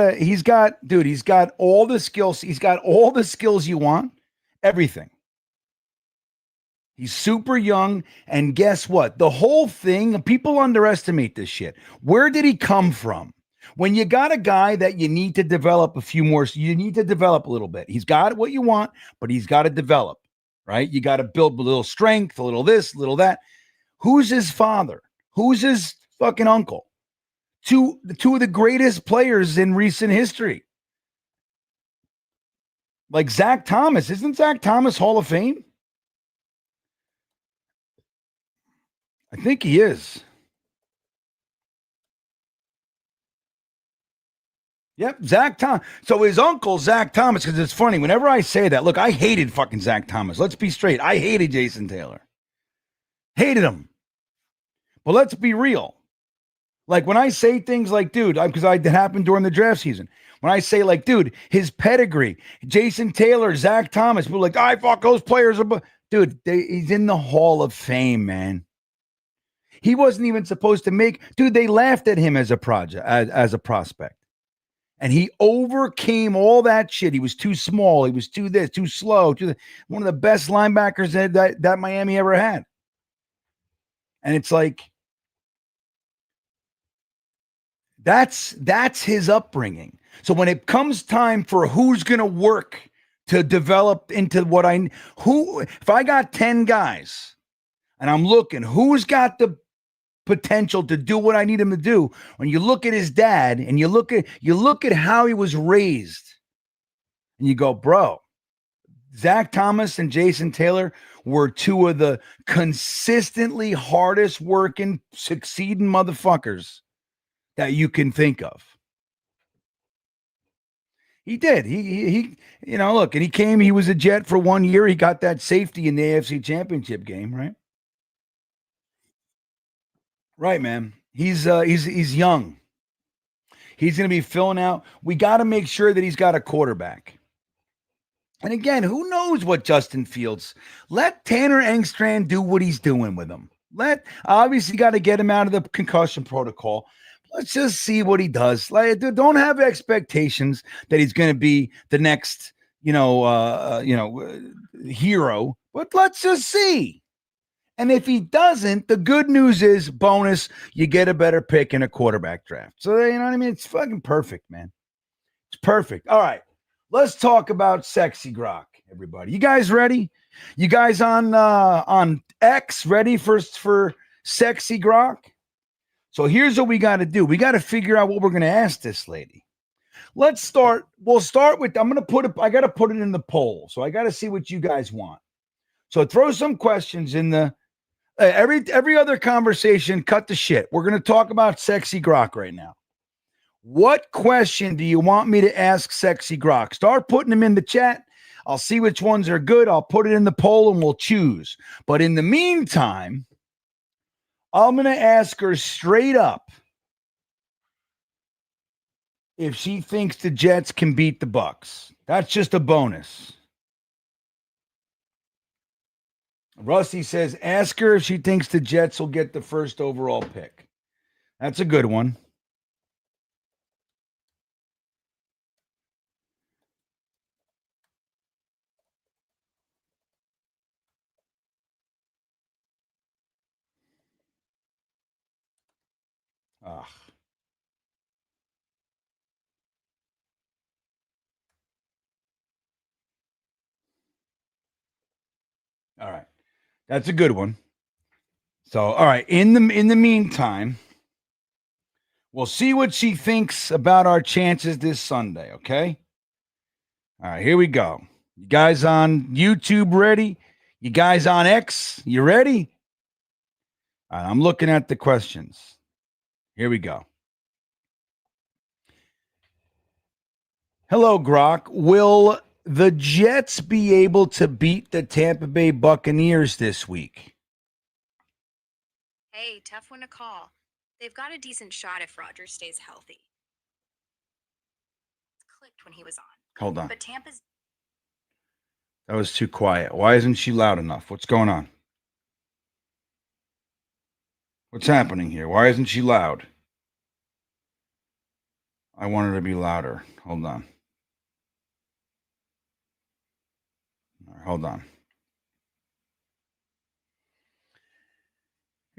all the skills. He's got all the skills you want. Everything. He's super young. And guess what? The whole thing, people underestimate this shit. Where did he come from? When you got a guy that you need to develop you need to develop a little bit. He's got what you want, but he's got to develop, right? You got to build a little strength, a little this, a little that. Who's his father? Who's his fucking uncle? Two of the greatest players in recent history. Like Zach Thomas. Isn't Zach Thomas Hall of Fame? I think he is. Yep, Zach Thomas. So his uncle, Zach Thomas, because it's funny. Whenever I say that, look, I hated fucking Zach Thomas. Let's be straight. I hated Jason Taylor. Hated him. But let's be real. Like when I say things like, dude, because it happened during the draft season. When I say like, dude, his pedigree, Jason Taylor, Zach Thomas, people are like, I fuck those players. Dude, he's in the Hall of Fame, man. He wasn't even supposed to make. Dude, they laughed at him as a project, as a prospect. And he overcame all that shit. He was too small. He was too slow. One of the best linebackers that Miami ever had. And it's like, that's his upbringing. So when it comes time for who's going to work to develop into if I got 10 guys and I'm looking, who's got the potential to do what I need him to do. When you look at his dad and you look at how he was raised and you go, bro, Zach Thomas and Jason Taylor were two of the consistently hardest working, succeeding motherfuckers that you can think of. He did. He look, and he was a Jet for 1 year. He got that safety in the AFC Championship game, right? Right, man. He's young. He's going to be filling out. We got to make sure that he's got a quarterback. And again, who knows what Justin Fields? Let Tanner Engstrand do what he's doing with him. Obviously got to get him out of the concussion protocol. Let's just see what he does. Like, don't have expectations that he's going to be the next, hero. But let's just see. And if he doesn't, the good news is, bonus, you get a better pick in a quarterback draft. So, you know what I mean? It's fucking perfect, man. It's perfect. All right. Let's talk about Sexy Grock, everybody. You guys ready? You guys on X ready for Sexy Grock? So here's what we got to do. We got to figure out what we're going to ask this lady. Let's start. We'll start with, I got to put it in the poll. So I got to see what you guys want. So throw some questions in the, every other conversation, cut the shit. We're going to talk about Sexy Grock right now. What question do you want me to ask Sexy Grock? Start putting them in the chat. I'll see which ones are good. I'll put it in the poll and we'll choose. But in the meantime, I'm going to ask her straight up if she thinks the Jets can beat the Bucks. That's just a bonus. Rusty says, ask her if she thinks the Jets will get the first overall pick. That's a good one. Ugh. All right. That's a good one. So, all right. In the meantime, we'll see what she thinks about our chances this Sunday, okay? All right, here we go. You guys on YouTube ready? You guys on X? You ready? All right, I'm looking at the questions. Here we go. Hello, Grock. Will the Jets be able to beat the Tampa Bay Buccaneers this week? Hey, tough one to call. They've got a decent shot if Rodgers stays healthy. It clicked when he was on. Hold on. But Tampa's... That was too quiet. Why isn't she loud enough? What's going on? What's happening here? Why isn't she loud? I want her to be louder. Hold on. All right, hold on.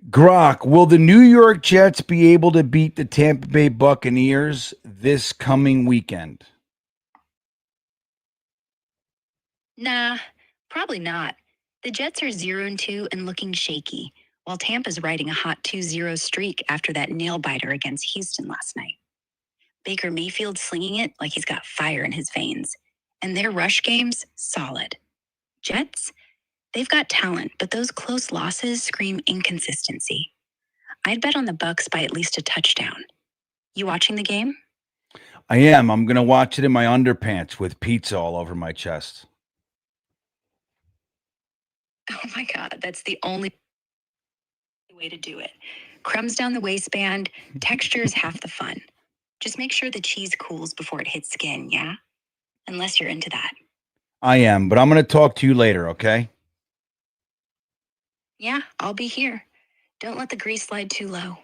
Grock, will the New York Jets be able to beat the Tampa Bay Buccaneers this coming weekend? Nah, probably not. The Jets are 0-2 and looking shaky, while Tampa's riding a hot 2-0 streak after that nail-biter against Houston last night. Baker Mayfield slinging it like he's got fire in his veins, And their rush game's solid. Jets, they've got talent, but those close losses scream inconsistency. I'd bet on the Bucks by at least a touchdown. You watching the game? I am. I'm going to watch it in my underpants with pizza all over my chest. Oh my God, that's the only way to do it. Crumbs down the waistband, texture is half the fun. Just make sure the cheese cools before it hits skin, yeah? Unless you're into that. I am, but I'm going to talk to you later, okay? Yeah, I'll be here. Don't let the grease slide too low.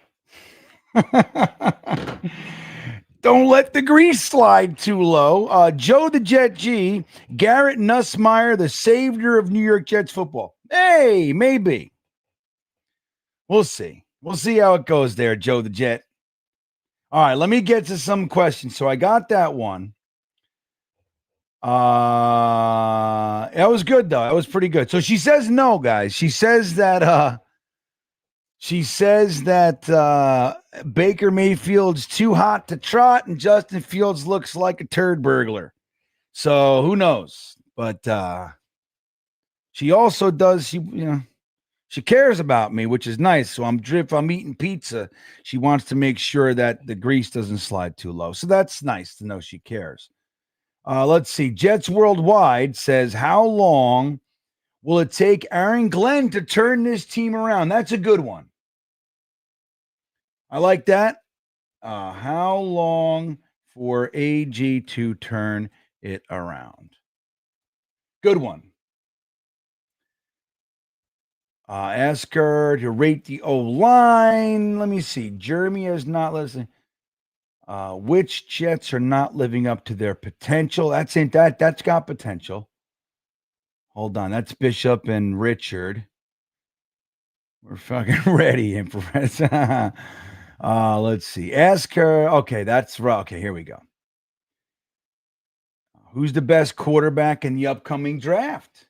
Don't let the grease slide too low. Joe the Jet G, Garrett Nussmeier, the savior of New York Jets football. Hey, maybe. We'll see. We'll see how it goes there, Joe the Jet. All right, let me get to some questions. So I got that one. That was good, though. That was pretty good. So she says no, guys. She says that Baker Mayfield's too hot to trot and Justin Fields looks like a turd burglar. So who knows? But she also does, she cares about me, which is nice. So if I'm eating pizza, she wants to make sure that the grease doesn't slide too low. So that's nice to know she cares. Let's see. Jets Worldwide says, how long will it take Aaron Glenn to turn this team around? That's a good one. I like that. How long for AG to turn it around? Good one. Ask her to rate the O-line. Let me see. Jeremy is not listening. Which Jets are not living up to their potential? That's got potential. Hold on. That's Bishop and Richard. We're fucking ready, infrared. Let's see. Ask her. Okay, that's right. Okay, here we go. Who's the best quarterback in the upcoming draft?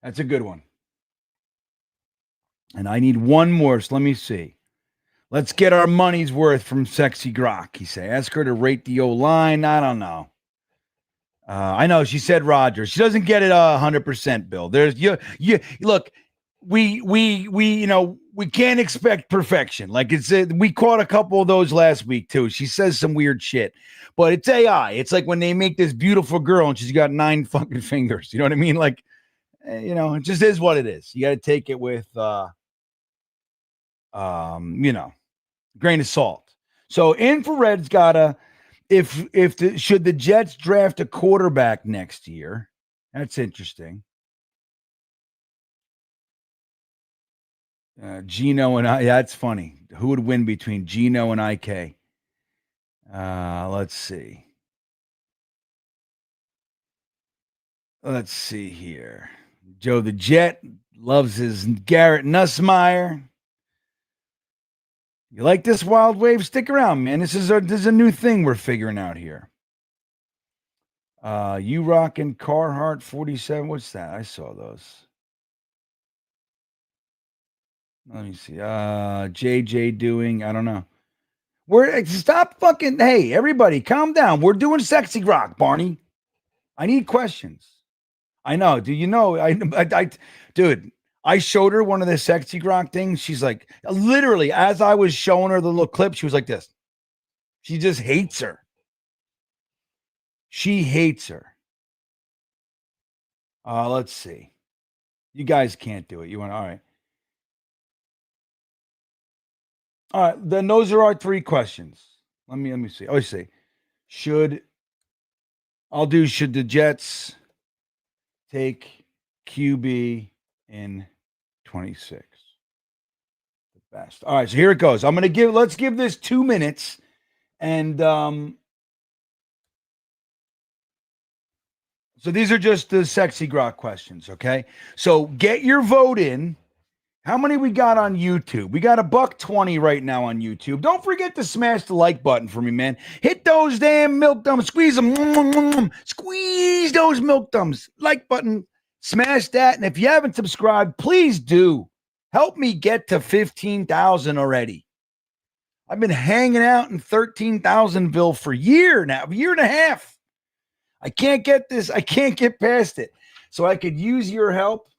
That's a good one. And I need one more. So let me see. Let's get our money's worth from Sexy Grock. He say, ask her to rate the O-line. I don't know. I know she said Rodgers. She doesn't get it 100%, Bill. There's you look, we can't expect perfection. Like we caught a couple of those last week too. She says some weird shit, but it's AI. It's like when they make this beautiful girl and she's got 9 fucking fingers. You know what I mean? Like, it just is what it is. You got to take it with, grain of salt. So Infrared's got to, should the Jets draft a quarterback next year? That's interesting. Gino and that's funny. Who would win between Gino and IK? Let's see. Let's see here. Joe the Jet loves his Garrett Nussmeier. You like this wild wave? Stick around, man. This is a new thing we're figuring out here. You rocking Carhartt 47. What's that? I saw those. Let me see. JJ doing, I don't know. Stop fucking, hey, everybody, calm down. We're doing Sexy Grock, Barney. I need questions. I know. Do you know? Dude, I showed her one of the Sexy Grock things. She's like, literally, as I was showing her the little clip, she was like this. She just hates her. She hates her. Let's see. You guys can't do it. You want all right. All right, then those are our 3 questions. Let me see. I say, should the Jets take QB in 26? The best. All right, so here it goes. Let's give this 2 minutes. And so these are just the Sexy Grock questions, okay? So get your vote in. How many we got on YouTube? We got $120 right now on YouTube. Don't forget to smash the like button for me, man. Hit those damn milk thumbs. Squeeze them. Squeeze those milk thumbs. Like button. Smash that. And if you haven't subscribed, please do. Help me get to 15,000 already. I've been hanging out in 13,000ville for a year now, a year and a half. I can't get this. I can't get past it. So I could use your help.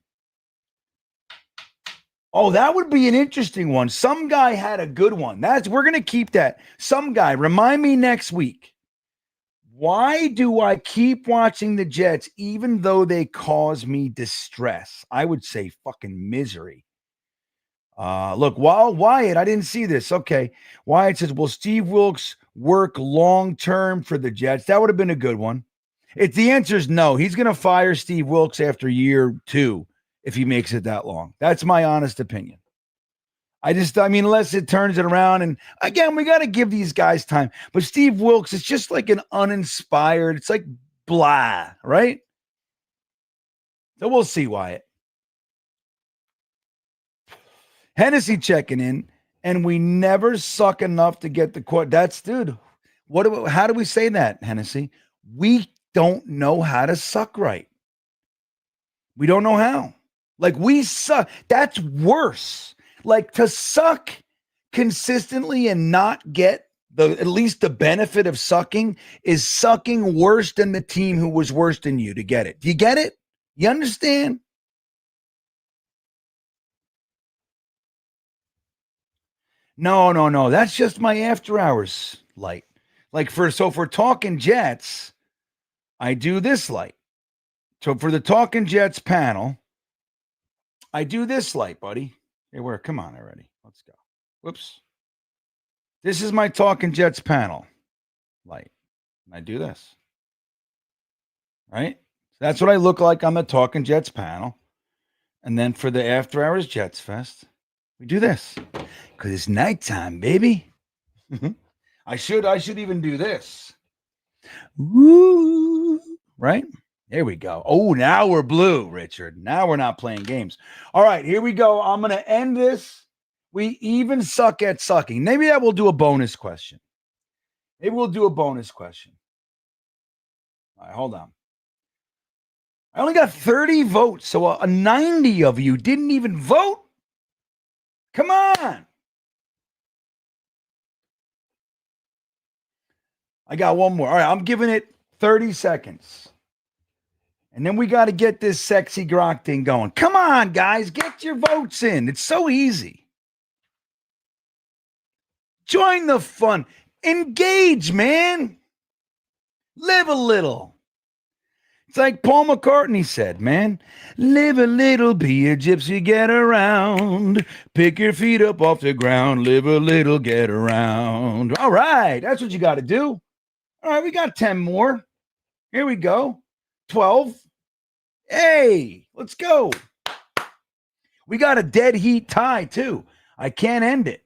Oh, that would be an interesting one. Some guy had a good one. We're going to keep that. Some guy, remind me next week. Why do I keep watching the Jets even though they cause me distress? I would say fucking misery. Look, Wyatt, I didn't see this. Okay. Wyatt says, will Steve Wilks work long-term for the Jets? That would have been a good one. The answer is no. He's going to fire Steve Wilks after year 2 if he makes it that long. That's my honest opinion. Unless it turns it around. And again, we got to give these guys time. But Steve Wilks is just like an uninspired. It's like blah, right? So we'll see, Wyatt. Hennessy checking in, and we never suck enough to get the quote. That's, dude, how do we say that, Hennessy? We don't know how to suck right. We don't know how. Like, we suck. That's worse. Like, to suck consistently and not get at least the benefit of sucking is sucking worse than the team who was worse than you to get it. Do you get it? You understand? No. That's just my after hours light. So if we're talking Jets, I do this light. So for the Talking Jets panel, I do this light, buddy. Hey, come on already. Let's go. Whoops. This is my Talking Jets panel light. And I do this. Right? That's what I look like on the Talking Jets panel. And then for the After Hours Jets Fest, we do this. Because it's nighttime, baby. I should even do this. Woo. Right? There we go. Oh, now we're blue, Richard. Now we're not playing games. All right, here we go. I'm going to end this. We even suck at sucking. Maybe I will do a bonus question. Maybe we'll do a bonus question. All right, hold on. I only got 30 votes, so a 90 of you didn't even vote. Come on. I got one more. All right, I'm giving it 30 seconds. And then we got to get this sexy Grock thing going. Come on, guys. Get your votes in. It's so easy. Join the fun. Engage, man. Live a little. It's like Paul McCartney said, man. Live a little, be a gypsy, get around. Pick your feet up off the ground. Live a little, get around. All right. That's what you got to do. All right. We got 10 more. Here we go. 12. Hey, let's go. We got a dead heat tie, too. I can't end it.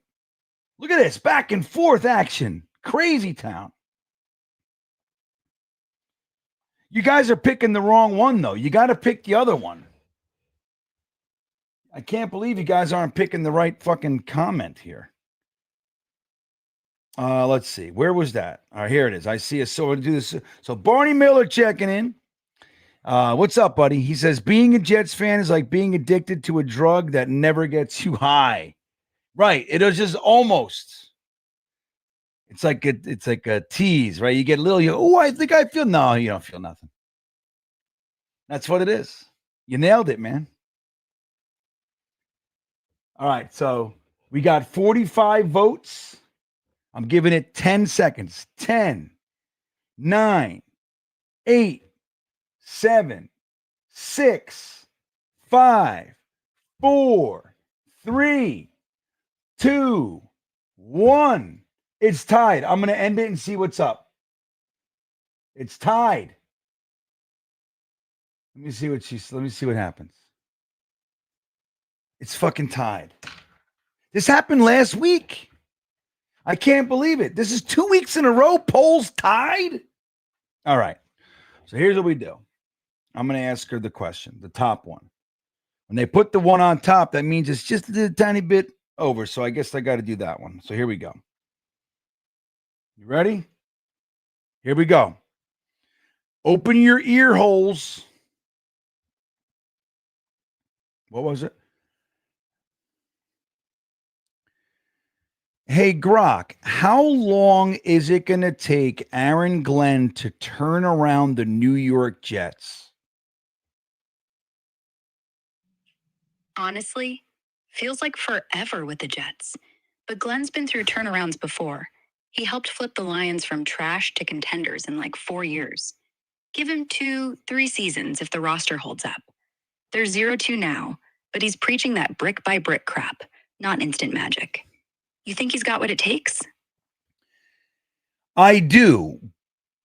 Look at this. Back and forth action. Crazy town. You guys are picking the wrong one, though. You got to pick the other one. I can't believe you guys aren't picking the right fucking comment here. Let's see. Where was that? All right, here it is. I see a so do this. So Barney Miller checking in. What's up, buddy? He says, being a Jets fan is like being addicted to a drug that never gets you high. Right. It is just almost. It's like a tease, right? You get a little, I think I feel. No, you don't feel nothing. That's what it is. You nailed it, man. All right. So we got 45 votes. I'm giving it 10 seconds. 10, 9, 8, 7, 6, 5, 4, 3, 2, 1. It's tied. I'm going to end it and see what's up. It's tied. Let me see what happens. It's fucking tied. This happened last week. I can't believe it. This is 2 weeks in a row. Polls tied. All right. So here's what we do. I'm going to ask her the question, the top one. When they put the one on top, that means it's just a tiny bit over. So I guess I got to do that one. So here we go. You ready? Here we go. Open your ear holes. What was it? Hey, Grock, how long is it going to take Aaron Glenn to turn around the New York Jets? Honestly, feels like forever with the Jets. But Glenn's been through turnarounds before. He helped flip the Lions from trash to contenders in like 4 years. Give him 2, 3 seasons if the roster holds up. They're 0-2 now, but he's preaching that brick by brick crap, not instant magic. You think he's got what it takes? I do,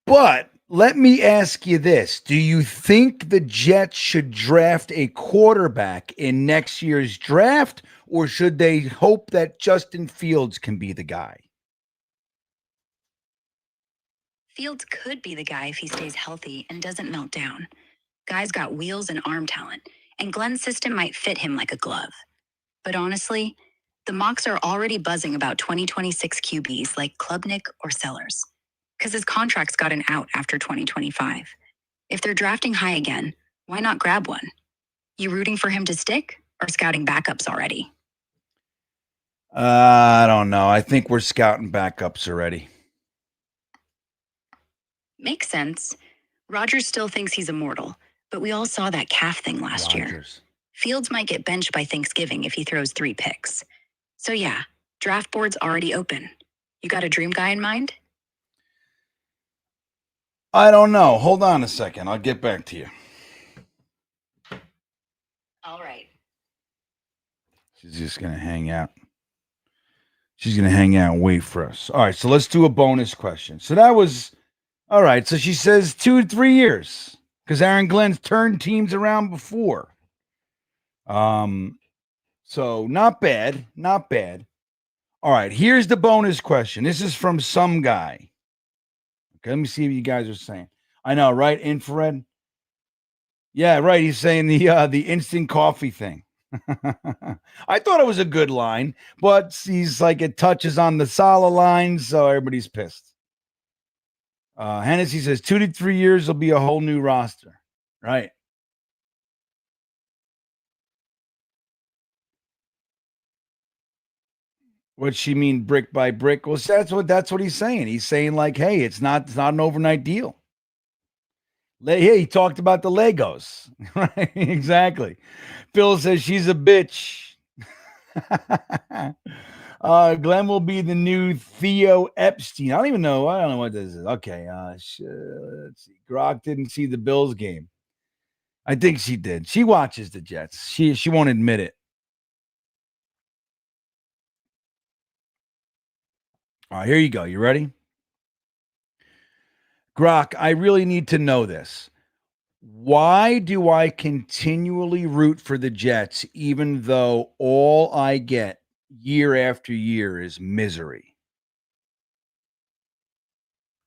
but let me ask you this. Do you think the Jets should draft a quarterback in next year's draft, or should they hope that Justin Fields can be the guy? Fields could be the guy if he stays healthy and doesn't melt down. Guy's got wheels and arm talent, and Glenn's system might fit him like a glove. But honestly, the mocks are already buzzing about 2026 QBs like Klubnik or Sellers, because his contract's got an out after 2025. If they're drafting high again, why not grab one? You rooting for him to stick or scouting backups already? I don't know. I think we're scouting backups already. Makes sense. Rodgers still thinks he's immortal, but we all saw that calf thing last year. Fields might get benched by Thanksgiving if he throws 3 picks. So yeah, draft board's already open. You got a dream guy in mind? I don't know. Hold on a second. I'll get back to you. All right. She's just going to hang out. She's going to hang out and wait for us. All right, so let's do a bonus question. So that was, all right, so she says 2 to 3 years because Aaron Glenn's turned teams around before. So not bad, not bad. All right, here's the bonus question. This is from some guy. Okay, let me see what you guys are saying. I know, right? Infrared. Yeah, right. He's saying the instant coffee thing. I thought it was a good line, but he's like it touches on the Salah line, so everybody's pissed. Hennessy says 2 to 3 years will be a whole new roster, right? What's she mean, brick by brick? Well, that's what he's saying. He's saying like, hey, it's not an overnight deal. Yeah, he talked about the Legos, right? Exactly. Phil says she's a bitch. Glenn will be the new Theo Epstein. I don't know what this is. Okay. Let's see. Grock didn't see the Bills game. I think she did. She watches the Jets. She won't admit it. All right, here you go. You ready? Grock, I really need to know this. Why do I continually root for the Jets even though all I get year after year is misery?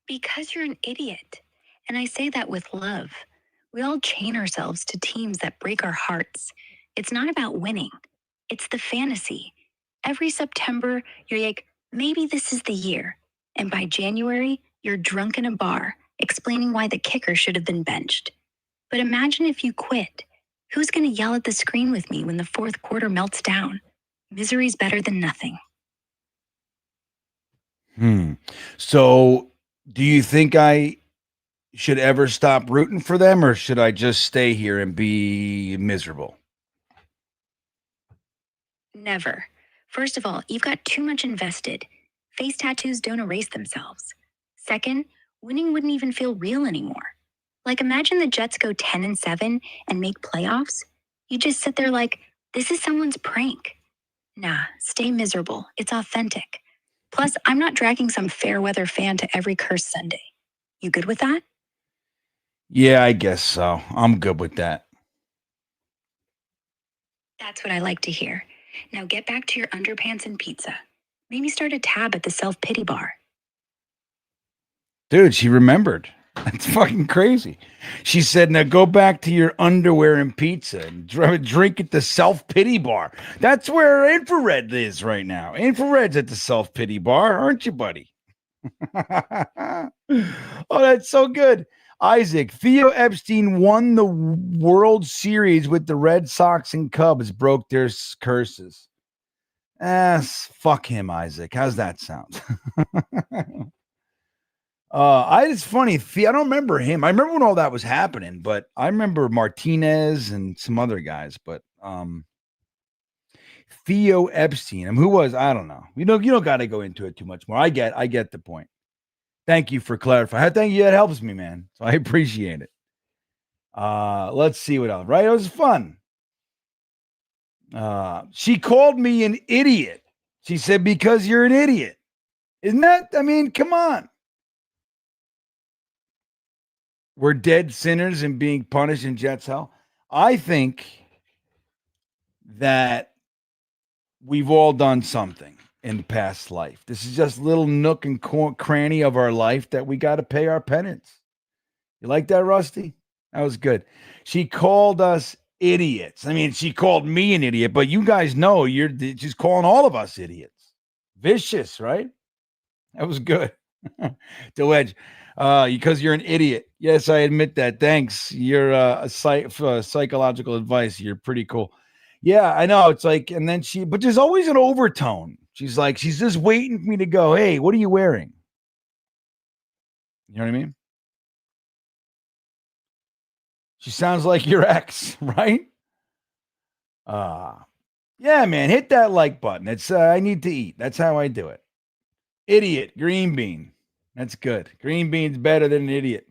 Because you're an idiot. And I say that with love. We all chain ourselves to teams that break our hearts. It's not about winning. It's the fantasy. Every September, you're like, maybe this is the year. And by January, you're drunk in a bar, explaining why the kicker should have been benched. But imagine if you quit. Who's going to yell at the screen with me when the fourth quarter melts down? Misery's better than nothing. So do you think I should ever stop rooting for them, or should I just stay here and be miserable? Never. First of all, you've got too much invested. Face tattoos don't erase themselves. Second, winning wouldn't even feel real anymore. Like, imagine the Jets go 10-7 and make playoffs. You just sit there like, this is someone's prank. Nah, stay miserable. It's authentic. Plus, I'm not dragging some fair weather fan to every cursed Sunday. You good with that? Yeah, I guess so. I'm good with that. That's what I like to hear. Now get back to your underpants and pizza. Maybe start a tab at the self-pity bar. Dude, she remembered. That's fucking crazy. She said, now go back to your underwear and pizza and drink at the self-pity bar. That's where Infrared is right now. Infrared's at the self-pity bar, aren't you, buddy? Oh, that's so good. Isaac, Theo Epstein won the World Series with the Red Sox and Cubs, broke their curses. Fuck him, Isaac. How's that sound? It's funny. I don't remember him. I remember when all that was happening, but I remember Martinez and some other guys. But Theo Epstein. Who was? I don't know. You don't got to go into it too much more. I get the point. Thank you for clarifying. Thank you. That helps me, man. So I appreciate it. Let's see what else. Right? It was fun. She called me an idiot. She said, because you're an idiot. Isn't that? I mean, come on. We're dead sinners and being punished in Jets hell. I think that we've all done something in the past life. This is just a little nook and cranny of our life that we got to pay our penance. You like that, Rusty? That was good. She called us idiots. I mean, she called me an idiot, but you guys know she's calling all of us idiots. Vicious, right? That was good. To Edge. Because you're an idiot. Yes, I admit that. Thanks. You're psychological advice. You're pretty cool. Yeah, I know. It's like, and then but there's always an overtone. She's just waiting for me to go, hey, what are you wearing? You know what I mean? She sounds like your ex, right? Yeah, man, hit that like button. It's I need to eat. That's how I do it. Idiot, GreenBean. That's good. GreenBean's better than an idiot.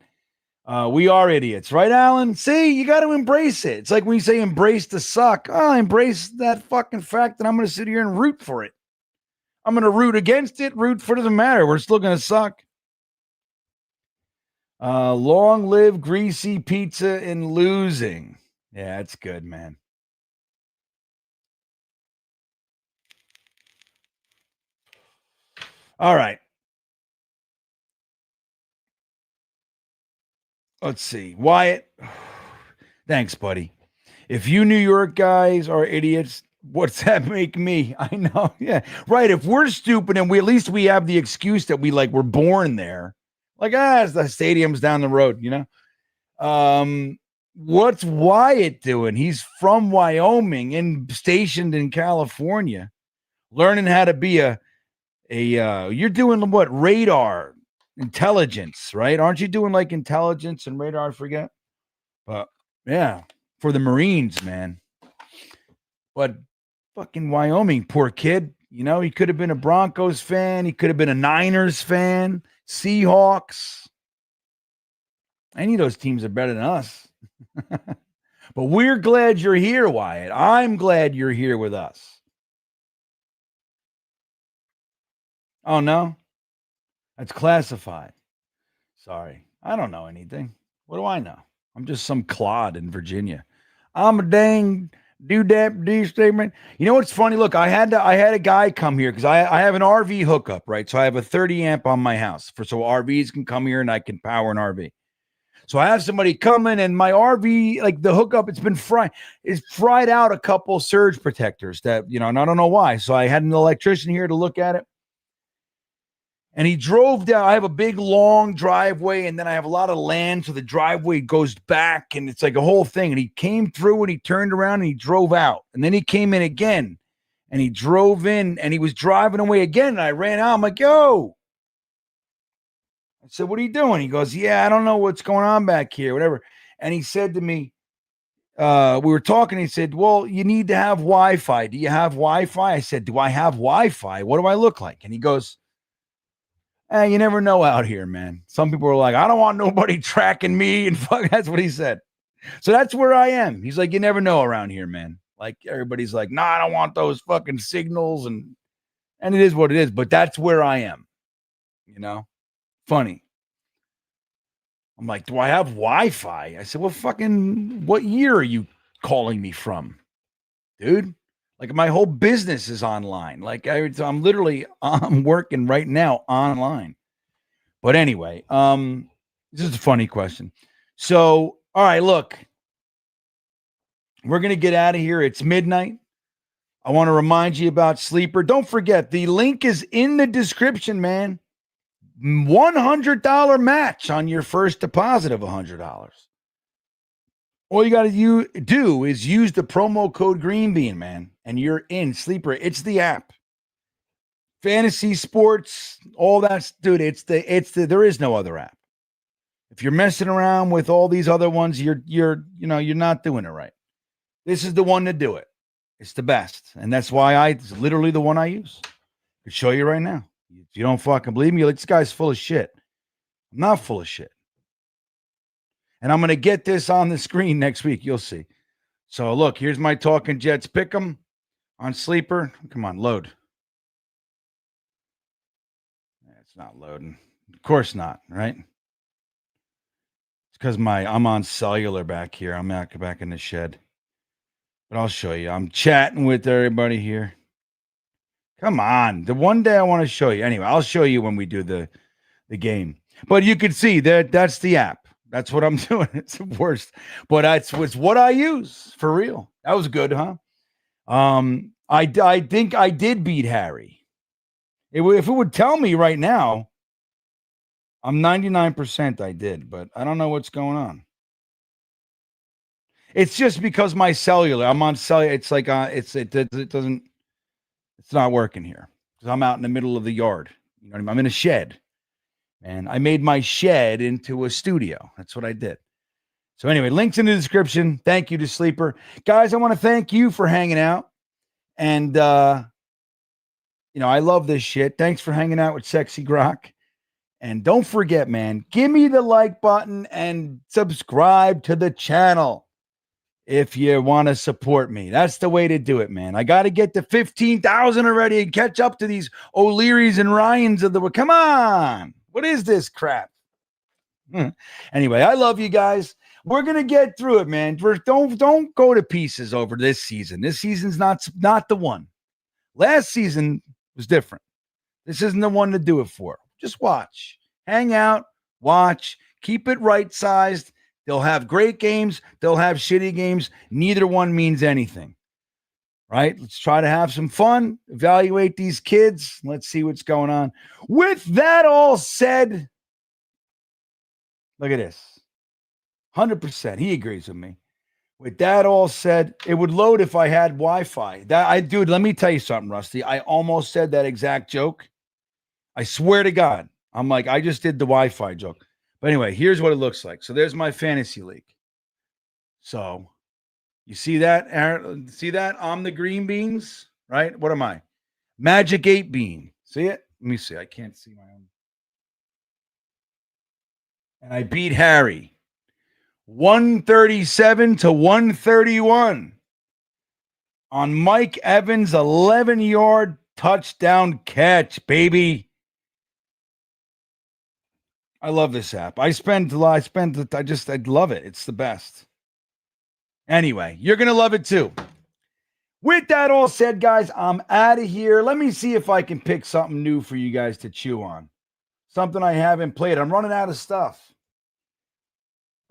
We are idiots, right, Alan? See, you got to embrace it. It's like when you say embrace the suck. Oh, embrace that fucking fact that I'm going to sit here and root for it. I'm going to root against it. Root for it doesn't matter. We're still going to suck. Long live greasy pizza and losing. Yeah, that's good, man. All right. Let's see. Wyatt. Thanks, buddy. If you New York guys are idiots, what's that make me? I know. Yeah. Right. If we're stupid and at least we have the excuse that we're born there. The stadium's down the road, you know? What's Wyatt doing? He's from Wyoming and stationed in California, learning how to be you're doing what? Radar intelligence, right? Aren't you doing intelligence and radar? I forget. But yeah, for the Marines, man. But fucking Wyoming, poor kid. You know, he could have been a Broncos fan. He could have been a Niners fan. Seahawks. Any of those teams are better than us. But we're glad you're here, Wyatt. I'm glad you're here with us. Oh, no? That's classified. Sorry. I don't know anything. What do I know? I'm just some clod in Virginia. I'm a dang do statement. You know what's funny? Look, I had a guy come here because I have an RV hookup, right? So I have a 30 amp on my house so RVs can come here and I can power an RV. So I have somebody coming and my RV, the hookup, it's fried out a couple surge protectors that, and I don't know why. So I had an electrician here to look at it. And he drove down. I have a big, long driveway, and then I have a lot of land, so the driveway goes back, and it's like a whole thing. And he came through, and he turned around, and he drove out. And then he came in again, and he drove in, and he was driving away again. And I ran out. I'm like, yo. I said, what are you doing? He goes, yeah, I don't know what's going on back here, whatever. And he said to me, we were talking. He said, well, you need to have Wi-Fi. Do you have Wi-Fi? I said, do I have Wi-Fi? What do I look like? And he goes, you never know out here, man. Some people are like, I don't want nobody tracking me. And fuck, that's what he said. So that's where I am. He's like, you never know around here, man. Everybody's like, I don't want those fucking signals. And it is what it is. But that's where I am. You know? Funny. I'm like, do I have Wi-Fi? I said, well, what year are you calling me from? Dude? My whole business is online. I'm working right now online. But anyway, this is a funny question. So, all right, look, we're going to get out of here. It's midnight. I want to remind you about Sleeper. Don't forget, the link is in the description, man. $100 match on your first deposit of $100. All you got to do is use the promo code GreenBean, man, and you're in Sleeper. It's the app. fantasy sports, all that's, dude, there is no other app. If you're messing around with all these other ones, you're not doing it right. This is the one to do it. It's the best. And that's why it's literally the one I use. I can show you right now. If you don't fucking believe me, you're like, this guy's full of shit. I'm not full of shit. And I'm going to get this on the screen next week. You'll see. So look, here's my Talking Jets pick'em on Sleeper. Come on, load. It's not loading. Of course not, right? It's because I'm on cellular back here. I'm back in the shed. But I'll show you. I'm chatting with everybody here. Come on. The one day I want to show you. Anyway, I'll show you when we do the game. But you can see that's the app. That's what I'm doing. It's the worst. But it's what I use for real. That was good, huh? I think I did beat Harry. If it would tell me right now, I'm 99% I did, but I don't know what's going on. It's just because my cellular, I'm on cellular. It's like it's not working here because I'm out in the middle of the yard. You know what I mean? I'm in a shed, and I made my shed into a studio. That's what I did. So anyway, links in the description. Thank you to Sleeper, guys. I want to thank you for hanging out, and I love this shit. Thanks for hanging out with Sexy Grock. And don't forget, man, give me the like button and subscribe to the channel. If you want to support me, that's the way to do it, man. I got to get to 15,000 already and catch up to these O'Learys and Ryans of the world. Come on. What is this crap? Anyway, I love you guys. We're going to get through it, man. Don't go to pieces over this season. This season's not the one. Last season was different. This isn't the one to do it for. Just watch. Hang out. Watch. Keep it right-sized. They'll have great games. They'll have shitty games. Neither one means anything. Right? Let's try to have some fun. Evaluate these kids. Let's see what's going on. With that all said, look at this. 100%. He agrees with me. With that all said, it would load if I had Wi-Fi. Dude, let me tell you something, Rusty. I almost said that exact joke. I swear to God. I'm like, I just did the Wi-Fi joke. But anyway, here's what it looks like. So there's my fantasy league. So you see that, Aaron? See that? I'm the green beans, right? What am I? Magic 8 bean. See it? Let me see. I can't see my own. And I beat Harry. 137 to 131 on Mike Evans' 11-yard touchdown catch, baby. I love this app. I love it. It's the best. Anyway, you're going to love it too. With that all said, guys, I'm out of here. Let me see if I can pick something new for you guys to chew on. Something I haven't played. I'm running out of stuff.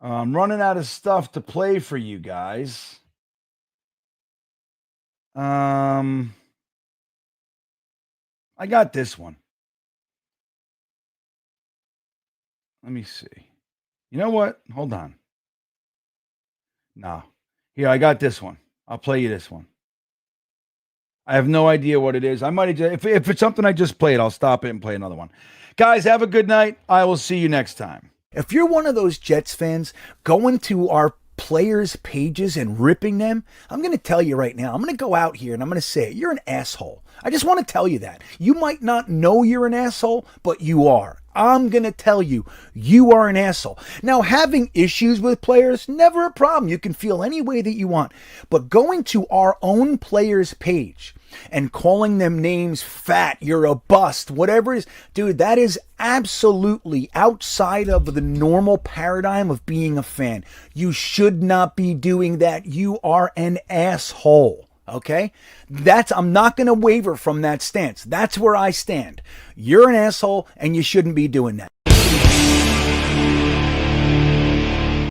I'm running out of stuff to play for you guys. I got this one. Let me see. You know what? Hold on. No. Here, I got this one. I'll play you this one. I have no idea what it is. I might have if it's something I just played, I'll stop it and play another one. Guys, have a good night. I will see you next time. If you're one of those Jets fans going to our players' pages and ripping them, I'm going to tell you right now, I'm going to go out here and I'm going to say it. You're an asshole. I just want to tell you that. You might not know you're an asshole, but you are. I'm going to tell you, you are an asshole. Now, having issues with players, never a problem. You can feel any way that you want. But going to our own players' page and calling them names, fat, you're a bust, whatever it is, dude, that is absolutely outside of the normal paradigm of being a fan. You should not be doing that. You are an asshole. Okay? I'm not going to waver from that stance. That's where I stand. You're an asshole and you shouldn't be doing that.